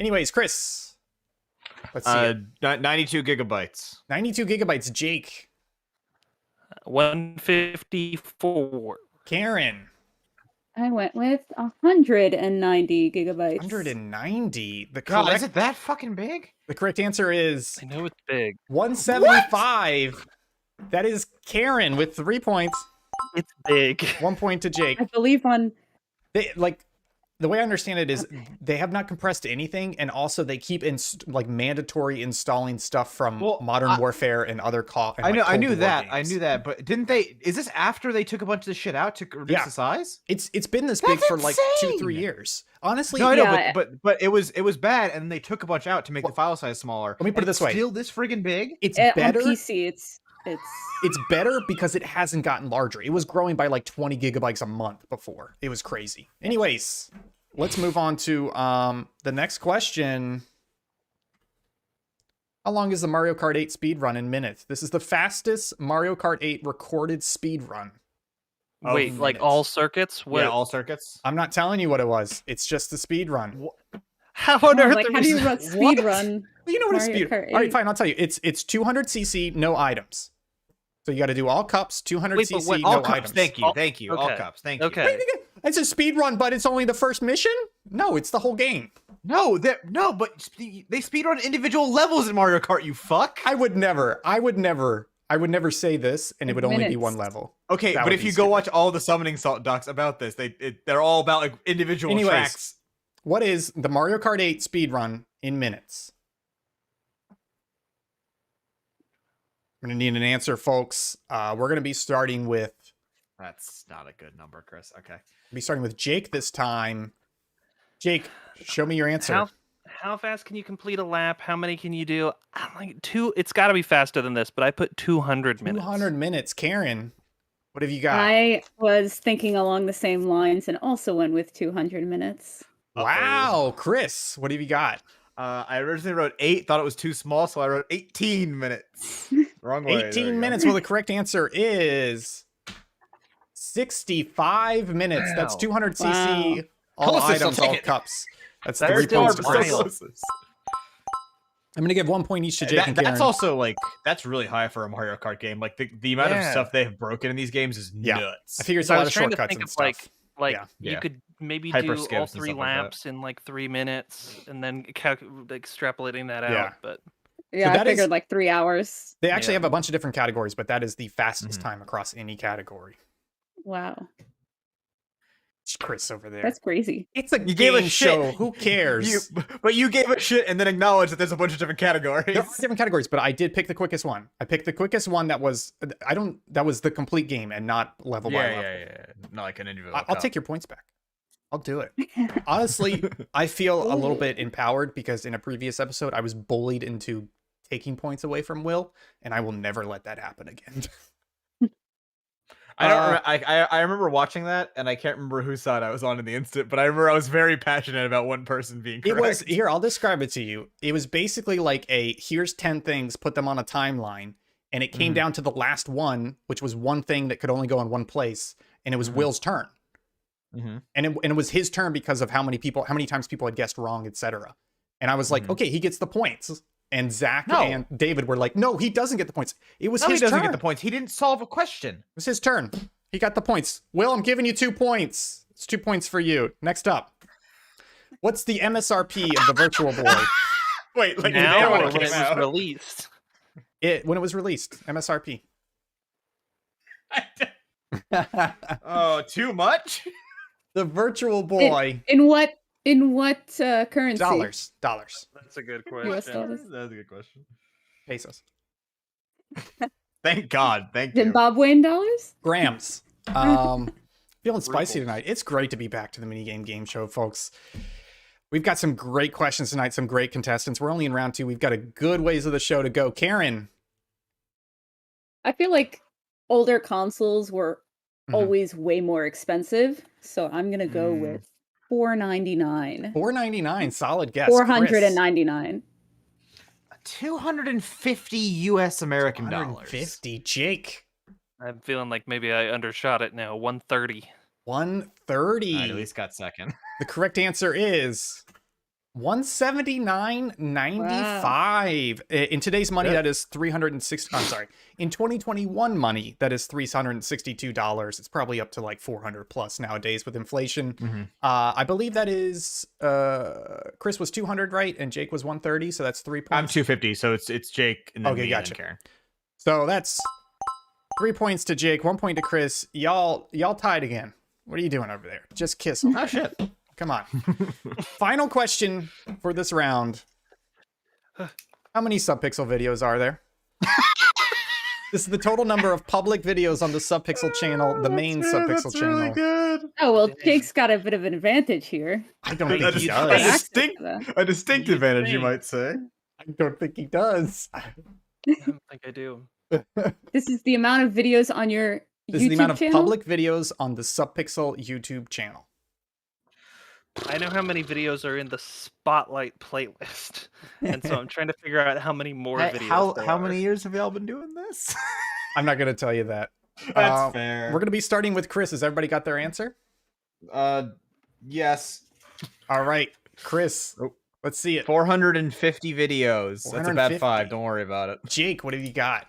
Anyways, Chris. Let's see. it. 92 gigabytes. 92 gigabytes. Jake. 154. Karen. I went with 190 gigabytes. 190. God, is it that fucking big? The correct answer is I know it's big. 175. That is Karen with 3 points. It's big. 1 point to Jake. I believe on. The way I understand it is they have not compressed anything, and also they keep mandatory installing stuff from Well, Modern Warfare and other I knew Cold War that. I games. knew that, but didn't they? Is this after they took a bunch of the shit out to reduce Yeah. the size? It's been this big That's for like 2-3 insane! years. Honestly, No, I know, Yeah. but it was bad, and they took a bunch out to make the file size smaller. let me put it and this way. Still this friggin' big? it's On better. PC, it's It's better because it hasn't gotten larger. It was growing by like 20 gigabytes a month before. It was crazy. Anyways, let's move on to the next question. How long is the Mario Kart 8 speed run in minutes? This is the fastest Mario Kart 8 recorded speed run. of Wait, like minutes. all circuits? What? Yeah, all circuits. I'm not telling you what it was. It's just the speed run. How on earth? like are how we do you s- run speed run? You know what a Mario speed. Kart All right, 8. fine. I'll tell you. It's 200 cc, no items. So you got to do all cups, 200 Wait, but cc, what- no All cups. items. Thank you. All- Thank you. All okay. cups. Thank you. Okay. It's a speed run, but it's only the first mission? No, it's the whole game. No, but they speedrun individual levels in Mario Kart. You fuck. I would never say this, and it would only be Minutes. one level. Okay, That but would if be you go stupid. watch all the summoning salt docs about this, they're all about like individual Anyways. tracks. What is the Mario Kart 8 speed run in minutes? I'm gonna need an answer, folks. We're gonna be starting with That's not a good number, Chris. Okay. Jake this time. Jake, show me your answer. How fast can you complete a lap? How many can you do? I'm like 2. It's got to be faster than this, but I put 200 minutes. 200 minutes. Karen, what have you got? I was thinking along the same lines and also went with 200 minutes. Wow, Chris, what have you got? I originally wrote 8, thought it was too small, so I wrote 18 minutes. Wrong way. There 18 we go. minutes. Well, the correct answer is 65 minutes. That's Wow. 200 cc, Wow. all Closest, I'll items, take all it. cups. That's That's 3 still points to far, Chris. but I'm still. going to give 1 point each to Jake and Karen. That's also like that's really high for a Mario Kart game. Like the amount of Yeah. stuff they have broken in these games is Yeah. nuts. I figure it's So a I lot was of trying to shortcuts think and of stuff. like Yeah. you Yeah. could maybe Hyper do skips all and 3 stuff like that. laps in like 3 minutes and then extrapolating that Yeah. out. But Yeah, that I figured is- like 3 hours. They actually Yeah. have a bunch of different categories, but that is the fastest Mhm. time across any category. Wow, It's Chris over there. that's crazy. It's a You gave a game shit. show. Who cares? But you gave a shit and then acknowledged that there's a bunch of different categories. There are different categories, but I did pick the quickest one. I picked the quickest one that was that was the complete game and not level by level. yeah. Not like an individual. I'll take your points back. I'll do it. Honestly, I feel a little bit empowered because in a previous episode I was bullied into taking points away from Will, and I will never let that happen again. I don't. I remember watching that, and I can't remember whose side I was on in the instant. But I remember I was very passionate about one person being correct. It was here. I'll describe it to you. It was basically like here's 10 things, put them on a timeline, and it came down to the last one, which was one thing that could only go in one place, and it was Will's turn. And it was his turn because of how many times people had guessed wrong, etc. And I was like, okay, he gets the points. And Zach and David were like, no, he doesn't get the points. It was his turn. He doesn't get the points. He didn't solve a question. It was his turn. He got the points. Will, I'm giving you 2 points. It's 2 points for you. Next up. What's the MSRP of the Virtual Boy? Wait, like now when or it when it came was out? released? When it was released. MSRP. Oh, too much? The Virtual Boy. In what currency? Dollars. That's a good US question. dollars. That's a good question. Pesos. Thank God. Thank you. Zimbabwean dollars? Grams. Feeling spicy tonight. It's great to be back to the Minigame game show, folks. We've got some great questions tonight, some great contestants. We're only in round 2. We've got a good ways of the show to go. Karen. I feel like older consoles were always way more expensive, so I'm gonna go with $4.99. $4.99, solid guess. $499. 250 US American dollars. 150. Jake. I'm feeling like maybe I undershot it now. 130. 130. I at least got second. The correct answer is $179.95. In today's money, that is $360. I'm sorry. In 2021 money, that is $362. It's probably up to like 400 plus nowadays with inflation. I believe that is Chris was 200, right? And Jake was 130, so that's 3 points. I'm 250, so it's Jake and then Okay, me gotcha. and Karen. So that's 3 points to Jake, 1 point to Chris. Y'all tied again. What are you doing over there? Just kiss him. Oh shit. Come on. Final question for this round. How many Subpixel videos are there? This is the total number of public videos on the Subpixel channel, the main Subpixel channel. Really good. Oh well, Jake's got a bit of an advantage here. I don't think he A does. distinct advantage, you might say. I don't think he does. I don't think I do. This is the amount of videos on your This YouTube is the amount of channel? public videos on the Subpixel YouTube channel. I know how many videos are in the Spotlight playlist, and so I'm trying to figure out how many more videos. How many years have y'all been doing this? I'm not going to tell you that. That's fair. We're going to be starting with Chris. Has everybody got their answer? Yes. All right, Chris. Let's see it. 450 videos. That's a bad 450. 5. Don't worry about it. Jake, what have you got?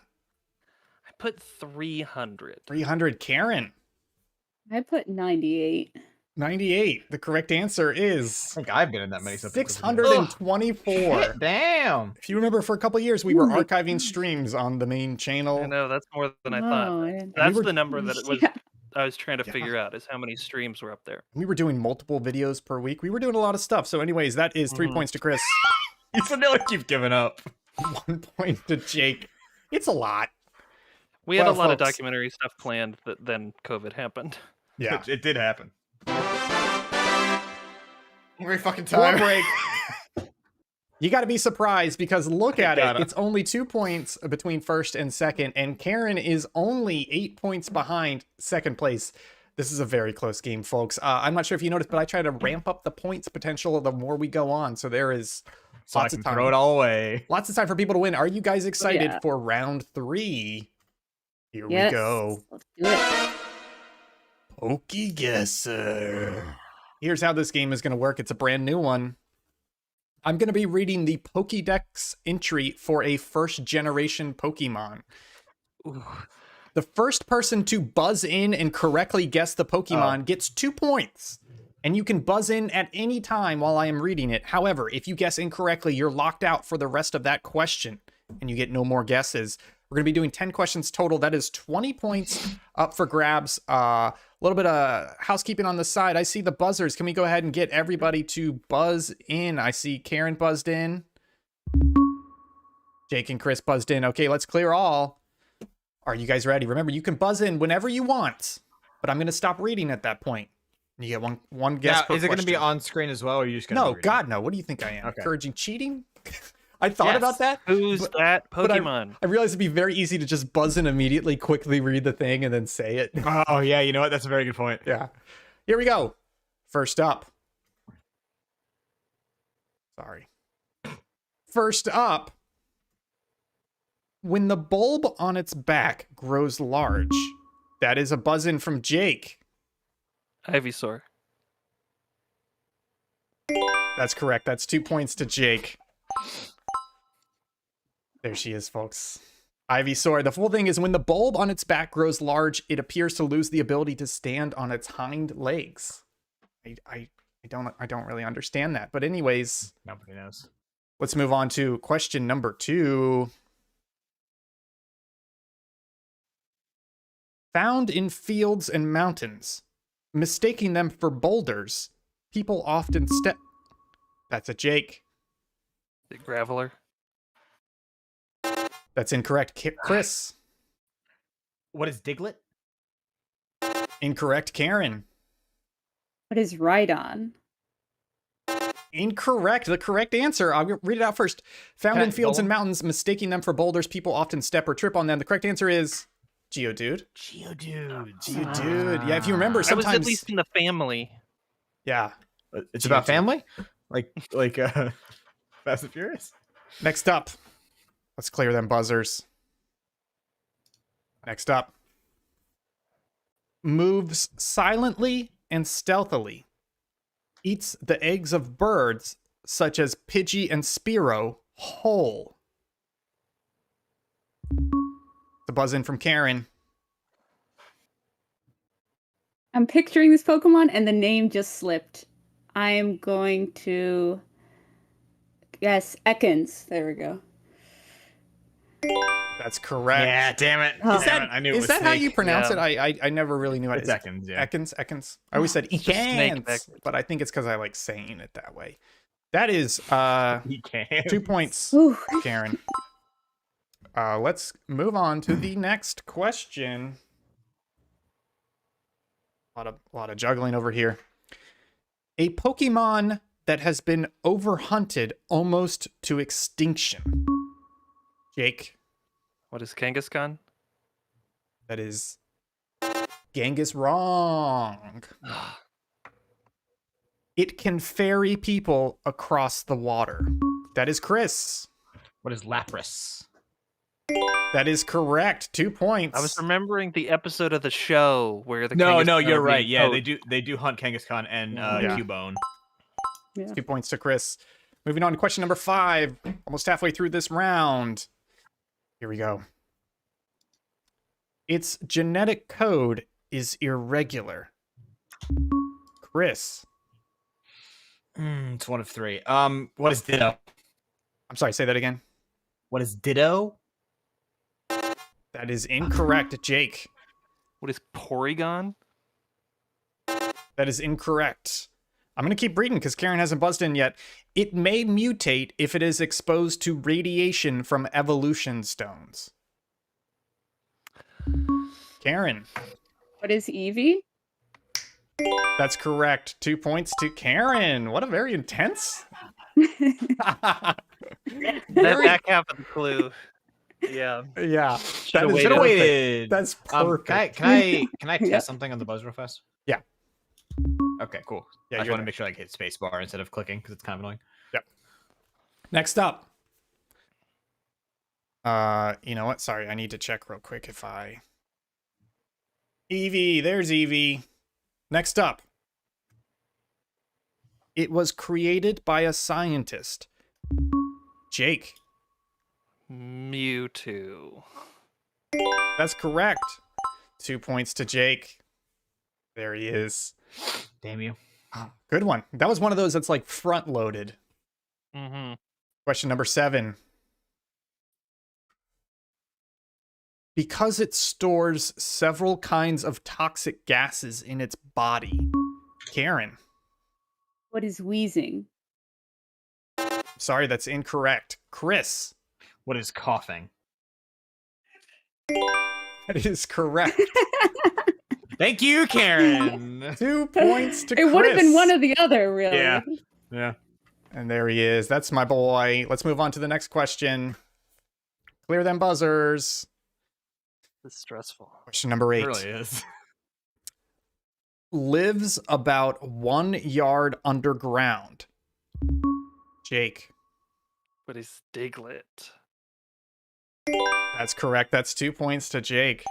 I put 300. 300. Karen. I put 98. 98. The correct answer is I think I've been in that many. 624. Damn. If you remember, for a couple years, we were archiving streams on the main channel. I know that's more than I Oh, thought. I didn't- That's we were- the number that it was. Yeah. I was trying to figure out is how many streams were up there. We were doing multiple videos per week. We were doing a lot of stuff. So anyways, that is 3 points to Chris. You sound like you've given up. 1 point to Jake. It's a lot. We had Well, a lot of folks. documentary stuff planned, that then COVID happened. Yeah. It did happen. Every fucking War time. break. You got to be surprised because look at it. Gotta. It's only 2 points between first and second, and Karen is only 8 points behind second place. This is a very close game, folks. I'm not sure if you noticed, but I try to ramp up the points potential the more we go on. So there is So I lots can of time. throw it all away. Lots of time for people to win. Are you guys excited yeah. for round 3? Here Yes. we go. Let's do it. Pokey Guesser. Here's how this game is going to work. It's a brand new one. I'm going to be reading the Pokédex entry for a first generation Pokemon. The first person to buzz in and correctly guess the Pokemon gets 2 points. And you can buzz in at any time while I am reading it. However, if you guess incorrectly, you're locked out for the rest of that question. And you get no more guesses. We're going to be doing 10 questions total. That is 20 points up for grabs. A little bit of housekeeping on the side. I see the buzzers. Can we go ahead and get everybody to buzz in? I see Karen buzzed in. Jake and Chris buzzed in. Okay, let's clear all. Are you guys ready? Remember, you can buzz in whenever you want, but I'm going to stop reading at that point. You get one guess Now, per is it going to be question. on screen as well, or are you just going to? No, God, no. What do you think I am? Okay. Encouraging cheating? I thought about that. Who's that but Pokemon? I realized it'd be very easy to just buzz in immediately, quickly read the thing, and then say it. Oh yeah, you know what? That's a very good point. Yeah. Here we go. First up. Sorry. First up. When the bulb on its back grows large, that is a buzz in from Jake. Ivysaur. That's correct. That's 2 points to Jake. There she is, folks. Ivysaur. The full thing is when the bulb on its back grows large, it appears to lose the ability to stand on its hind legs. I don't really understand that. But anyways, Nobody knows. let's move on to question number 2. Found in fields and mountains, mistaking them for boulders, people often step. That's a Jake. The Graveler. That's incorrect. Chris. What is Diglett? Incorrect. Karen. What is Rhydon? Incorrect. The correct answer. I'll read it out first. Found in fields and Golem? mountains, mistaking them for boulders, people often step or trip on them. The correct answer is Geodude. Geodude. Geodude. Yeah, if you remember, I was sometimes. at least in the family. Yeah. It's about family? Like Fast and Furious? Next up. Let's clear them buzzers. Next up. Moves silently and stealthily. Eats the eggs of birds such as Pidgey and Spearow whole. The buzz in from Karen. I'm picturing this Pokemon and the name just slipped. I am going to guess Ekans. There we go. That's correct. Yeah, damn it. Oh. Is that, Damn it. I knew it is was that how snake. you pronounce Yeah. it? I never really knew how It's to Ekans, yeah. Ekans. I always said It's just snake Ekans, backwards. but I think it's because I like saying it that way. That is He can. 2 points, Ooh. Karen. Let's move on to the next question. A lot of juggling over here. A Pokemon that has been overhunted almost to extinction. Jake, What is Kangaskhan? that is Genghis wrong. It can ferry people across the water. That is Chris. What is Lapras? That is correct. 2 points. I was remembering the episode of the show where the No, Kangaskhan you're were right. being Yeah, poached. they do hunt Kangaskhan and Yeah. Cubone. Yeah. 2 points to Chris. Moving on to question number 5. Almost halfway through this round. Here we go. Its genetic code is irregular. Chris. It's one of 3. What is Ditto? I'm sorry, say that again. What is Ditto? That is incorrect. Jake. What is Porygon? That is incorrect. I'm going to keep reading because Karen hasn't buzzed in yet. It may mutate if it is exposed to radiation from evolution stones. Karen. What is Eevee? That's correct. 2 points to Karen. What a very intense. That back half of the clue. Yeah. Yeah. Should've is waited. Should've perfect. waited. That's perfect. Can I test Yeah. something on the buzz real fast? Yeah. Okay, cool. Yeah, I just you're want to there. make sure I hit space bar instead of clicking because it's kind of annoying. Next up. You know what? Sorry, I need to check real quick if I... Eevee, there's Eevee. Next up. It was created by a scientist. Jake. Mewtwo. That's correct. 2 points to Jake. There he is. Damn you. Good one. That was one of those that's like front loaded. Mm-hmm. Question number 7. Because it stores several kinds of toxic gases in its body. Karen. What is Wheezing? Sorry, that's incorrect. Chris. What is coughing? That is correct. Thank you, Karen. 2 points to It Chris. would have been one or the other, really. Yeah. Yeah. And there he is. That's my boy. Let's move on to the next question. Clear them buzzers. It's stressful. Question number 8. It really is. Lives about 1 yard underground. Jake. But he's Diglett. That's correct. That's 2 points to Jake.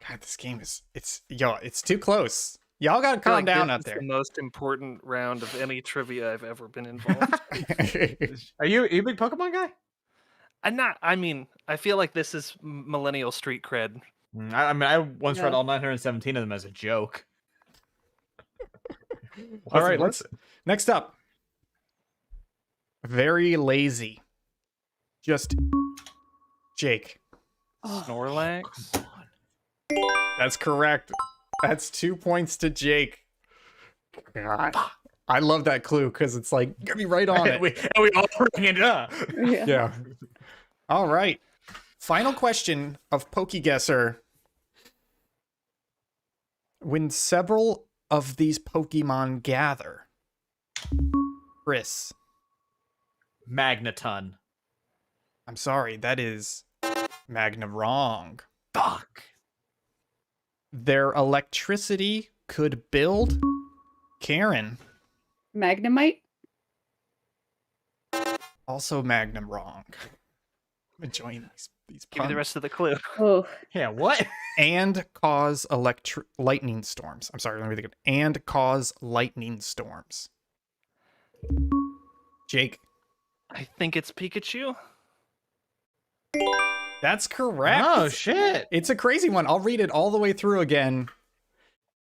God, this game is it's too close. Y'all gotta I feel calm like down this out is there. the most important round of any trivia I've ever been involved. Are you a big Pokemon guy? I mean, I feel like this is millennial street cred. I mean, I once read Yeah. all 917 of them as a joke. All right, Wasn't worth next up. Very lazy. Just Jake. Oh, Snorlax. That's correct. That's 2 points to Jake. God. I love that clue because it's like, get me right on it. we all bring it up. yeah. Yeah. All right. Final question of PokeGuesser. When several of these Pokemon gather, Chris, Magneton. I'm sorry, that is Magna wrong. Fuck. Their electricity could build Karen. Magnemite. Also Magnum wrong. I'm enjoying these Give me the puns. rest of the clue. Oh, Yeah, what? And cause lightning storms. I'm sorry, let me think of it. And cause lightning storms. Jake. I think it's Pikachu. That's correct. Oh, shit. It's a crazy one. I'll read it all the way through again.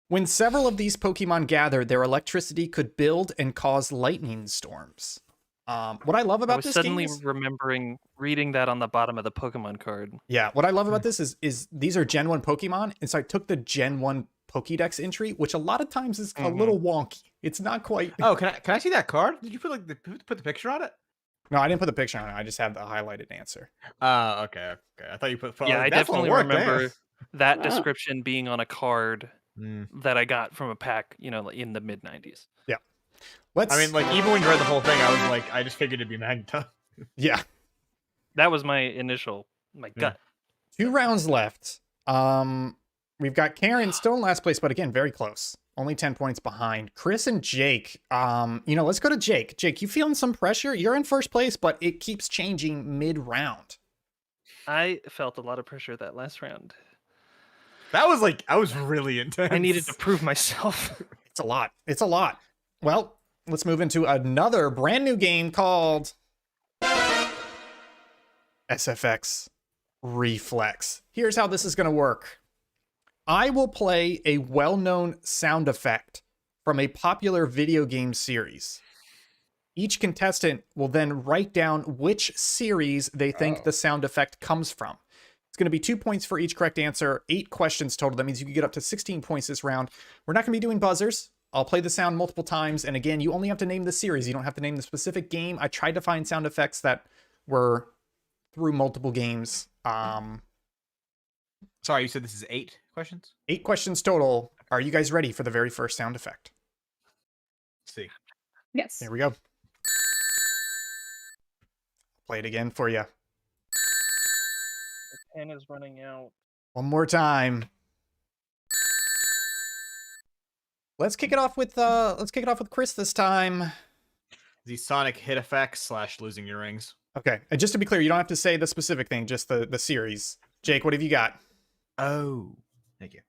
When several of these Pokemon gather, their electricity could build and cause lightning storms. What I love I about was this suddenly game is, remembering reading that on the bottom of the Pokemon card. yeah, what I love about this is these are Gen 1 Pokemon, and so I took the Gen 1 Pokédex entry, which a lot of times is a little wonky. It's not quite. Oh, can I see that card? Did you put put the picture on it? No, I didn't put the picture on it. I just have the highlighted answer. Okay. I thought you put. Yeah, I that's what definitely worked, remember damn. that Wow. description being on a card Mm. that I got from a pack, in the mid 90s. Let's. I mean, like, even when you read the whole thing, I was like, I just figured it'd be Magneton. yeah. That was my gut. 2 rounds left. We've got Karen still in last place, but again, very close. Only 10 points behind. Chris and Jake. Let's go to Jake. Jake, you feeling some pressure? You're in first place, but it keeps changing mid-round. I felt a lot of pressure that last round. That was really intense. I needed to prove myself. It's a lot. It's a lot. Well, let's move into another brand new game called SFX Reflex. Here's how this is going to work. I will play a well-known sound effect from a popular video game series. Each contestant will then write down which series they think the sound effect comes from. It's going to be 2 points for each correct answer, 8 questions total. That means you can get up to 16 points this round. We're not going to be doing buzzers. I'll play the sound multiple times. And again, you only have to name the series. You don't have to name the specific game. I tried to find sound effects that were through multiple games. Sorry, you said this is 8 questions? 8 questions total. Are you guys ready for the very first sound effect? Let's see. yes. Here we go. Play it again for you. The pen is running out. One more time. Let's kick it off with Chris this time. The Sonic hit effects / losing your rings. Okay. And just to be clear, you don't have to say the specific thing, just the series. Jake, what have you got? Oh, thank you.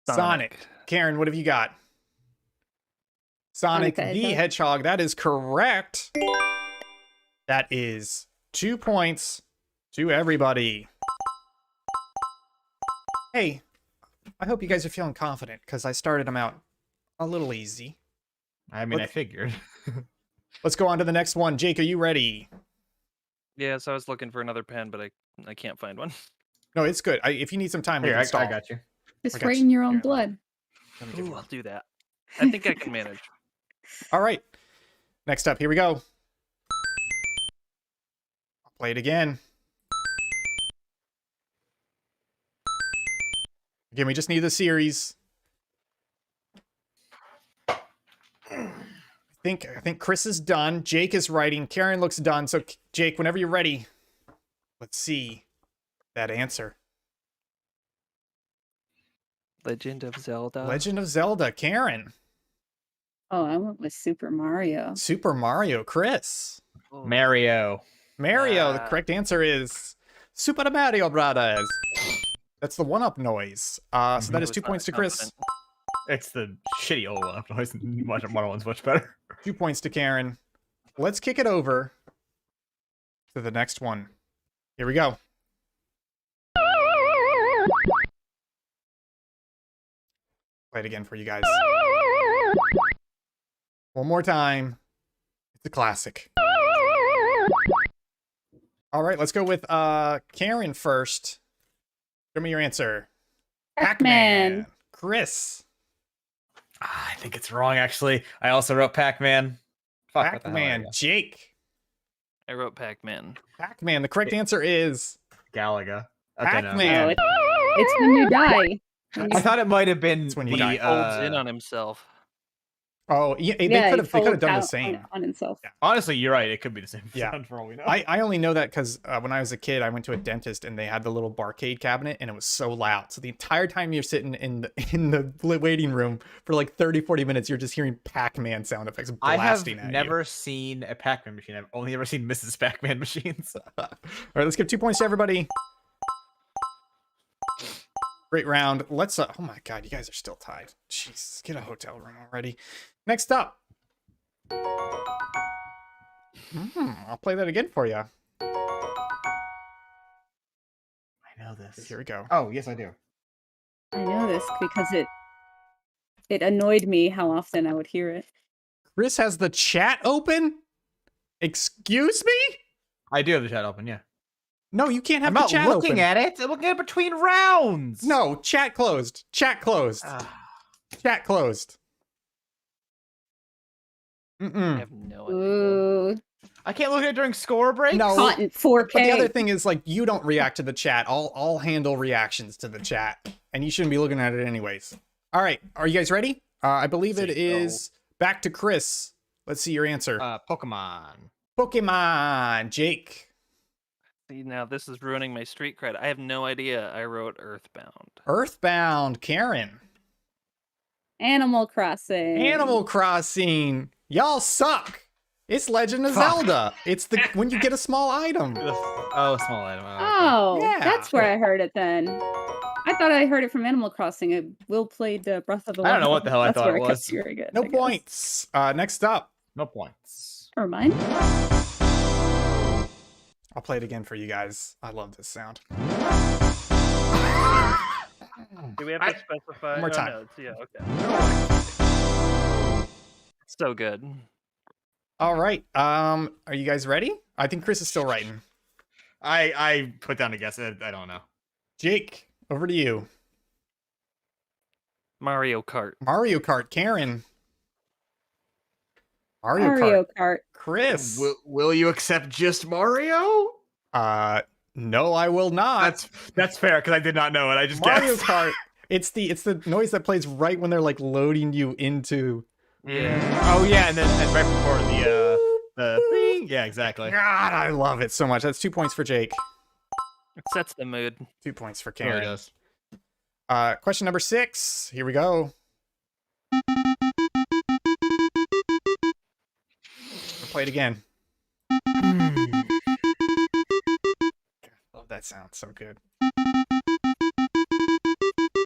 Sonic. Karen, what have you got? Sonic Sonic the Hedgehog. That is correct. That is 2 points to everybody. Hey, I hope you guys are feeling confident because I started them out a little easy. I mean, Look- I figured. Let's go on to the next one. Jake, are you ready? Yeah, so I was looking for another pen, but I can't find one. No, it's good. If you need some time, we Here, can I stall. got you. Just I got right you. in your own Here. blood. Let me give you Ooh, I'll one. do that. I think I can manage. All right. Next up, here we go. I'll play it again. Again, we just need the series. think Chris is done. Jake is writing. Karen looks done. So Jake, whenever you're ready, let's see that answer. Legend of Zelda. Legend of Zelda. Karen. Oh, I went with Super Mario. Super Mario. Chris. Oh, Mario. Mario. The Ah. correct answer is Super Mario Brothers. That's the one-up noise. So that I is was 2 not points to Chris. confident. It's the shitty old one. Modern one's much better. 2 points to Karen. Let's kick it over to the next one. Here we go. Play it again for you guys. One more time. It's a classic. All right, let's go with Karen first. Give me your answer. Pac-Man. Chris. I think it's wrong, actually. I also wrote Pac-Man. Fuck, what the hell are Pac-Man. you? Jake. I wrote Pac-Man. Pac-Man. The correct answer is Galaga. Okay, no. Pac-Man. No, it's when you die. I thought it might have been It's when you the, die. Holds in on himself. Oh, yeah, they Yeah, could he have done folds the out same. on himself. Yeah. Honestly, you're right. It could be the same Yeah. sound for all we know. I only know that because when I was a kid, I went to a dentist and they had the little barcade cabinet and it was so loud. So the entire time you're sitting in the waiting room for like 30, 40 minutes, you're just hearing Pac-Man sound effects I have blasting at never seen a Pac-Man machine. I've only ever seen Mrs. Pac-Man machines. you. All right, let's give 2 points to everybody. Great round. Let's, oh my God, you guys are still tied. Jesus, get a hotel room already. Next up. I'll play that again for you. I know this. Here we go. Oh, yes, I do. I know this because it annoyed me how often I would hear it. Chris has the chat open? Excuse me? I do have the chat open, yeah. No, you can't have I'm the not chat looking open. at it. I'm looking at it between rounds. No, chat closed. Chat closed. Chat closed. I have no idea. Ooh, I can't look at it during score breaks. No. content 4K. But the other thing is, like, you don't react to the chat. I'll handle reactions to the chat, and you shouldn't be looking at it anyways. All right, are you guys ready? I believe it is back to Chris. Let's see your answer. Pokemon. Pokemon. Jake. See, now this is ruining my street cred. I have no idea. I wrote Earthbound. Earthbound. Karen. Animal Crossing. Animal Crossing. Y'all suck. It's Legend of Fuck. Zelda. It's the when you get a small item. Oh, small item. Oh, Yeah. that's where I heard it then. I thought I heard it from Animal Crossing. Will played Breath of the Wild. I don't know what the hell I That's thought where it kept was. hearing it, No I guess. points. Next up. No points. Or mine. I'll play it again for you guys. I love this sound. Do we have to specify? One more time. Oh, no, yeah, okay. So good. All right. Are you guys ready? I think Chris is still writing. I put down a guess. I don't know. Jake, over to you. Mario Kart. Mario Kart. Karen. Mario Mario Kart. Kart. Chris. Will you accept just Mario? No, I will not. That's fair because I did not know it. I just Mario guessed. Kart. It's the noise that plays right when they're like loading you into. Oh yeah, and then right before the thing. Yeah, exactly. God, I love it so much. That's 2 points for Jake. It sets the mood. 2 points for It really Karen. does. Question number 6. Here we go. We'll play it again. Love that sound. So good.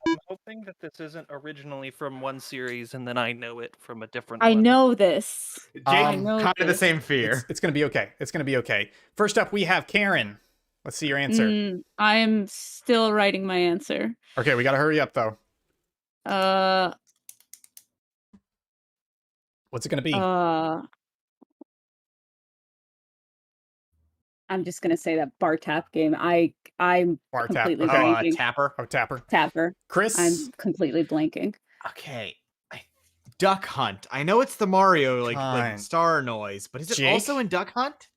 I'm hoping that this isn't originally from one series and then I know it from a different I one. know this. Jake, I know kind of the this. same fear. It's gonna be okay. It's gonna be okay. First up, we have Karen. Let's see your answer. I am still writing my answer. Okay, we gotta hurry up though. What's it gonna be? I'm just gonna say that bar tap game. I'm Bar tap. completely Okay. blanking. Tapper. Oh, Tapper. Tapper. Chris. I'm completely blanking. Okay. Duck Hunt. I know it's the Mario like Hunt. star noise, but is it Jake? also in Duck Hunt?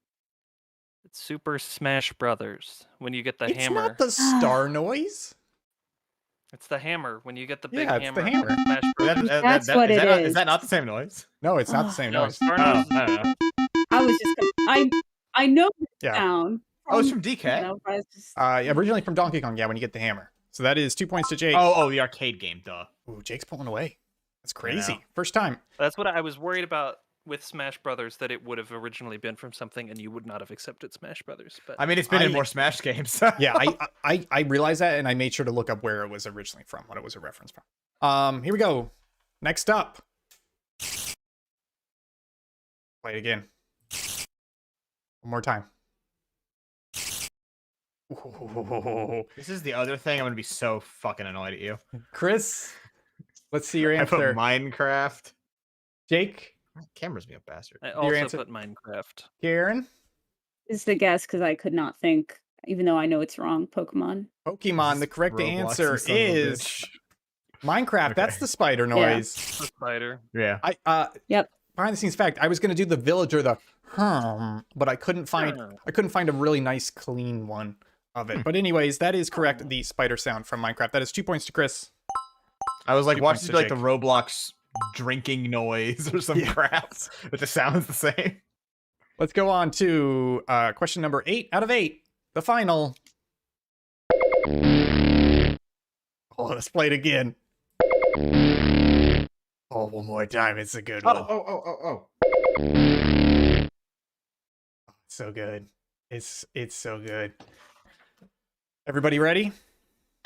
It's Super Smash Brothers when you get the It's hammer. not the star noise. It's the hammer. When you get the big Yeah, it's the hammer. hammer. Smash Bros. That's what it Is is. that not the same noise? No, it's not the Oh, same No, noise. Star Oh, Noise is I don't know. I was just I know the Yeah. sound. Oh, it's from DK. But it's just Originally from Donkey Kong, yeah, when you get the hammer. So that is 2 points to Jake. Oh, the arcade game, duh. Ooh, Jake's pulling away. That's I crazy. know. First time. That's what I was worried about with Smash Brothers, that it would have originally been from something and you would not have accepted Smash Brothers. But I mean, it's been in more Smash games. Yeah, I realized that, and I made sure to look up where it was originally from, what it was a reference from. Here we go. Next up. Play it again. One more time. Ooh. This is the other thing. I'm gonna be so fucking annoyed at you. Chris, let's see your I put answer. Minecraft. Jake, Camera's being a bastard. I Your also answer? put Minecraft. Karen, it's the guess because I could not think, even though I know it's wrong. Pokemon. Pokemon. The correct Roblox, answer you son of a is bitch. Minecraft. That's Okay. the spider noise. The spider. Yeah. Yep. Behind the scenes fact, I was gonna do the villager, the but I couldn't find a really nice clean one of it. But anyways, that is correct. The spider sound from Minecraft. That is 2 points to Chris. I was like 2 watching points to like the Jake. Roblox drinking noise or some Yeah. crap, but the sound's the same. Let's go on to question number 8 out of 8. The final. Oh, let's play it again. Oh, one more time. It's a good one. Oh. So good. It's so good. Everybody ready?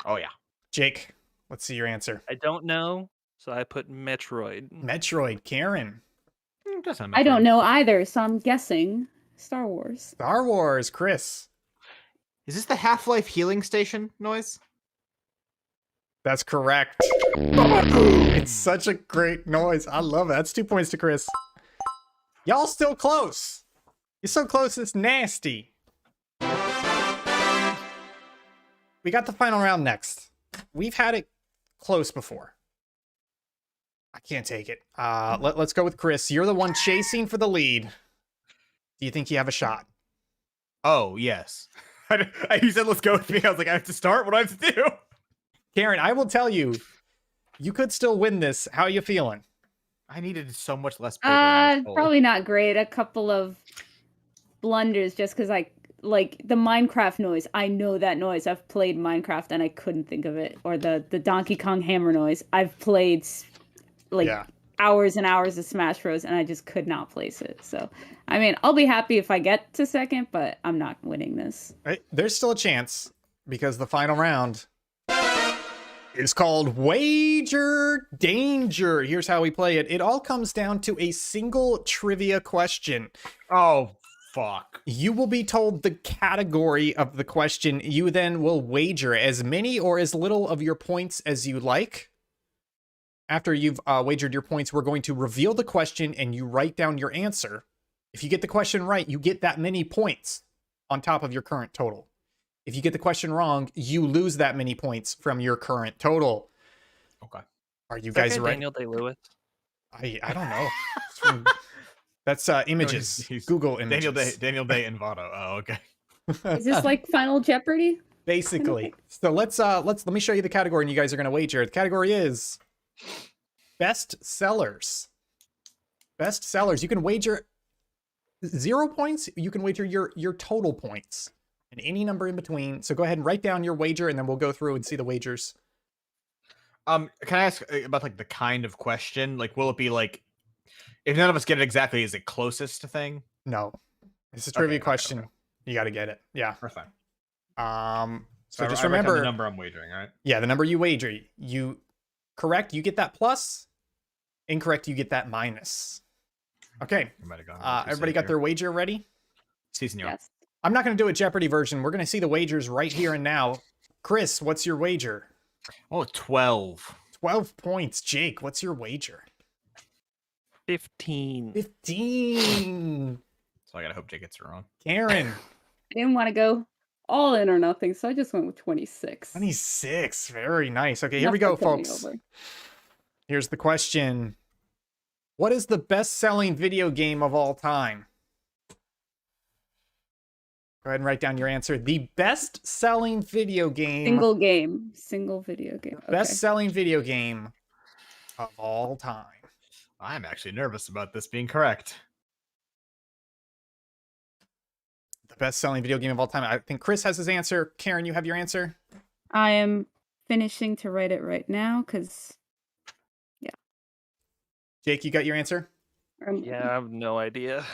Oh yeah. Jake, let's see your answer. I don't know, so I put Metroid. Metroid. Karen. I don't know either, so I'm guessing Star Wars. Star Wars. Chris. Is this the Half-Life healing station noise? That's correct. It's such a great noise. I love it. That's 2 points to Chris. Y'all still close. You're so close, it's nasty. We got the final round next. We've had it close before. I can't take it. Let's go with Chris. You're the one chasing for the lead. Do you think you have a shot? Oh yes. You said let's go with me. I was like, I have to start. What do I have to do? Karen, I will tell you, you could still win this. How are you feeling? I needed so much less paper. than I was told. Probably not great. A couple of blunders just because I like the Minecraft noise. I know that noise. I've played Minecraft and I couldn't think of it. Or the Donkey Kong hammer noise. I've played hours and hours of Smash Bros. And I just could not place it. So, I mean, I'll be happy if I get to second, but I'm not winning this. Right? There's still a chance because the final round is called Wager Danger. Here's how we play it. It all comes down to a single trivia question. Oh fuck. You will be told the category of the question. You then will wager as many or as little of your points as you like. After you've wagered your points, we're going to reveal the question and you write down your answer. If you get the question right, you get that many points on top of your current total. If you get the question wrong, you lose that many points from your current total. Okay. Are you Is that guys guy ready? Daniel Day-Lewis? I don't know. It's from- That's images. he's Google images. Daniel Day and Votto. Oh, okay. Is this like Final Jeopardy? Basically. So let me show you the category and you guys are going to wager. The category is best sellers. Best sellers. You can wager 0 points. You can wager your total points and any number in between. So go ahead and write down your wager and then we'll go through and see the wagers. Can I ask about like the kind of question? Like, will it be like, if none of us get it exactly, is it closest to thing? No. It's a trivia Okay, question. okay. You got to get it. Yeah. First time. So just I write down remember the number I'm wagering, right? Yeah, the number you wager. You correct, you get that plus. Incorrect, you get that minus. Okay. I might have gone. Everybody got their wager ready? season you. Yes. I'm not going to do a Jeopardy version. We're going to see the wagers right here and now. Chris, what's your wager? Oh, 12. 12 points. Jake, what's your wager? 15. 15. So I gotta hope Jake gets it wrong. Karen, I didn't want to go all in or nothing, so I just went with 26. 26. Very nice. Okay, here we Enough go, to put me folks. over. Here's the question. What is the best-selling video game of all time? Go ahead and write down your answer. The best-selling video game. Single video game. Okay. Best-selling video game of all time. I'm actually nervous about this being correct. The best-selling video game of all time. I think Chris has his answer. Karen, you have your answer? I am finishing to write it right now because, yeah. Jake, you got your answer? Yeah, I have no idea.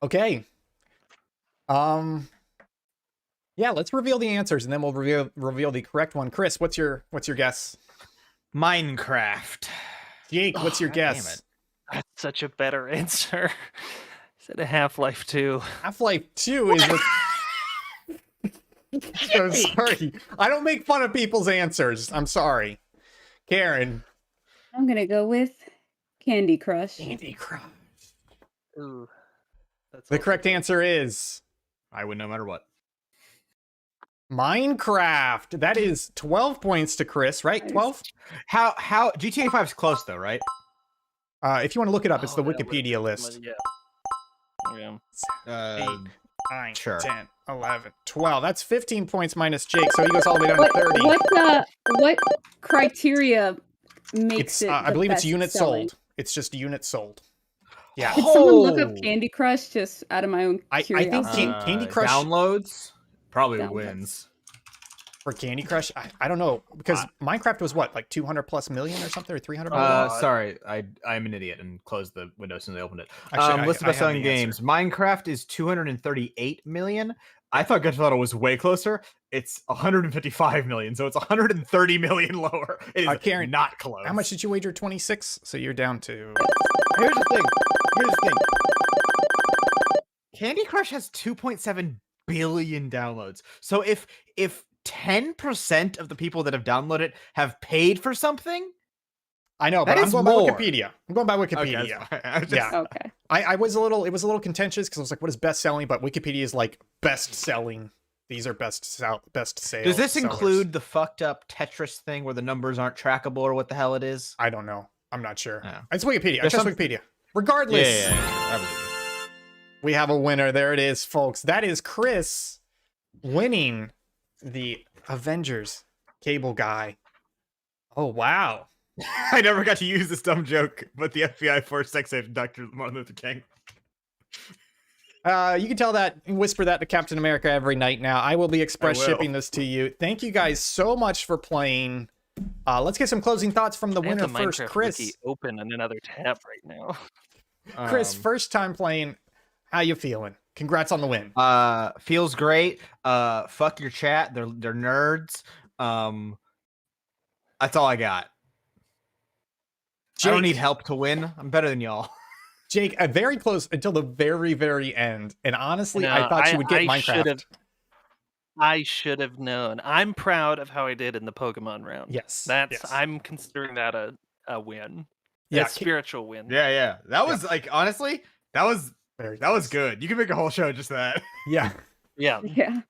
Okay. Yeah, let's reveal the answers and then we'll reveal the correct one. Chris, what's your guess? Minecraft. Jake, what's your God damn guess? it. That's such a better answer. Said a Half-Life 2. Half-Life 2 is so sorry. I don't make fun of people's answers. I'm sorry. Karen. I'm gonna go with Candy Crush. Candy Crush. Ooh. That's The also correct good. answer is I win no matter what. Minecraft. That is 12 points to Chris, right? Nice. 12? How GTA 5 is close though, right? If you want to look it up, it's the Oh, that would've Wikipedia been list. somebody- Yeah. Uh, 9, Sure. 10, 11, 12. That's 15 points minus Jake, so he goes all the way down to 30. What criteria makes It's, it? I believe it's units selling? sold. It's just units sold. Yeah. Did someone look up Oh. Candy Crush just out of my own I think curiosity? Candy Crush- downloads probably Downloads. wins. For Candy Crush, I don't know, because Minecraft was what, like 200 plus million or something, or 300 million? Sorry, I'm an idiot and closed the window as soon as I opened it. Actually, List of I have best-selling the games. answer. Minecraft is 238 million. I thought Grand Theft Auto was way closer. It's 155 million, so it's 130 million lower. It is Karen, not close. How much did you wager? 26? So you're down to... Here's the thing. Candy Crush has 2.7 billion downloads. So if 10% of the people that have downloaded it have paid for something, I know, That but I'm is going more. by Wikipedia. I'm going by okay, Wikipedia. that's fine. I was Yeah. Okay. It was a little contentious because I was like, what is best selling? But Wikipedia is like best selling. These are best sales. Does this sellers. include the fucked up Tetris thing where the numbers aren't trackable or what the hell it is? I don't know. I'm not sure. Yeah. It's Wikipedia. I There's trust some- Wikipedia. Regardless, I believe you. we have a winner. There it is, folks. That is Chris winning the Avengers Cable Guy. Oh, wow. I never got to use this dumb joke, but the FBI forced sex saved Dr. Martin Luther King. You can tell that and whisper that to Captain America every night now. I will be express I will. shipping this to you. Thank you guys so much for playing. Let's get some closing thoughts from the I have winner the first. Minecraft Chris. wiki open in another tab right now. Chris, first time playing. How you feeling? Congrats on the win. Feels great. Fuck your chat. They're nerds. That's all I got. I don't Jake. need help to win. I'm better than y'all. Jake, very close until the very, very end. And honestly, No, I thought you would get I Minecraft. I should have known. I'm proud of how I did in the Pokemon round. Yes. That's yes. I'm considering that a win. Yeah, A spiritual win. Yeah. That was like honestly, that was very that was good. You can make a whole show just that. Yeah. Yeah. Yeah.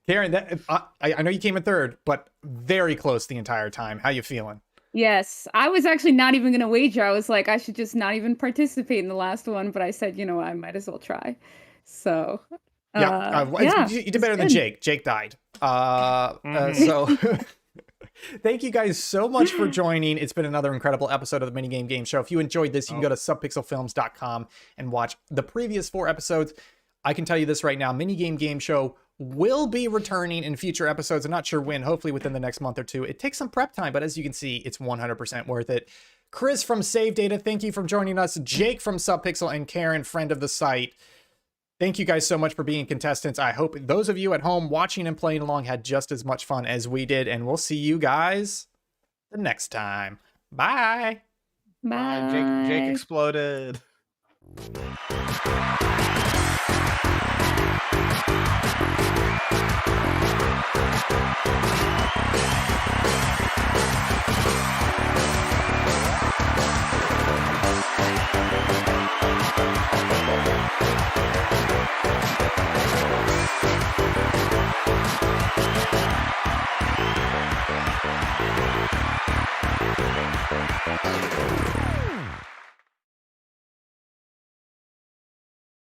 Karen, I know you came in third, but very close the entire time. How you feeling? Yes. I was actually not even going to wager. I was like, I should just not even participate in the last one. But I said, you know what? I might as well try. So, You did better than good. Jake. Jake died. So thank you guys so much for joining. It's been another incredible episode of the Minigame Game Show. If you enjoyed this, you can go to subpixelfilms.com and watch the previous 4 episodes. I can tell you this right now, Minigame Game Show will be returning in future episodes. I'm not sure when, hopefully within the next month or 2. It takes some prep time, but as you can see, it's 100% worth it. Chris from Save Data, thank you for joining us. Jake from Subpixel and Karen, friend of the site. Thank you guys so much for being contestants. I hope those of you at home watching and playing along had just as much fun as we did, and we'll see you guys the next time. Bye. Bye. Jake exploded.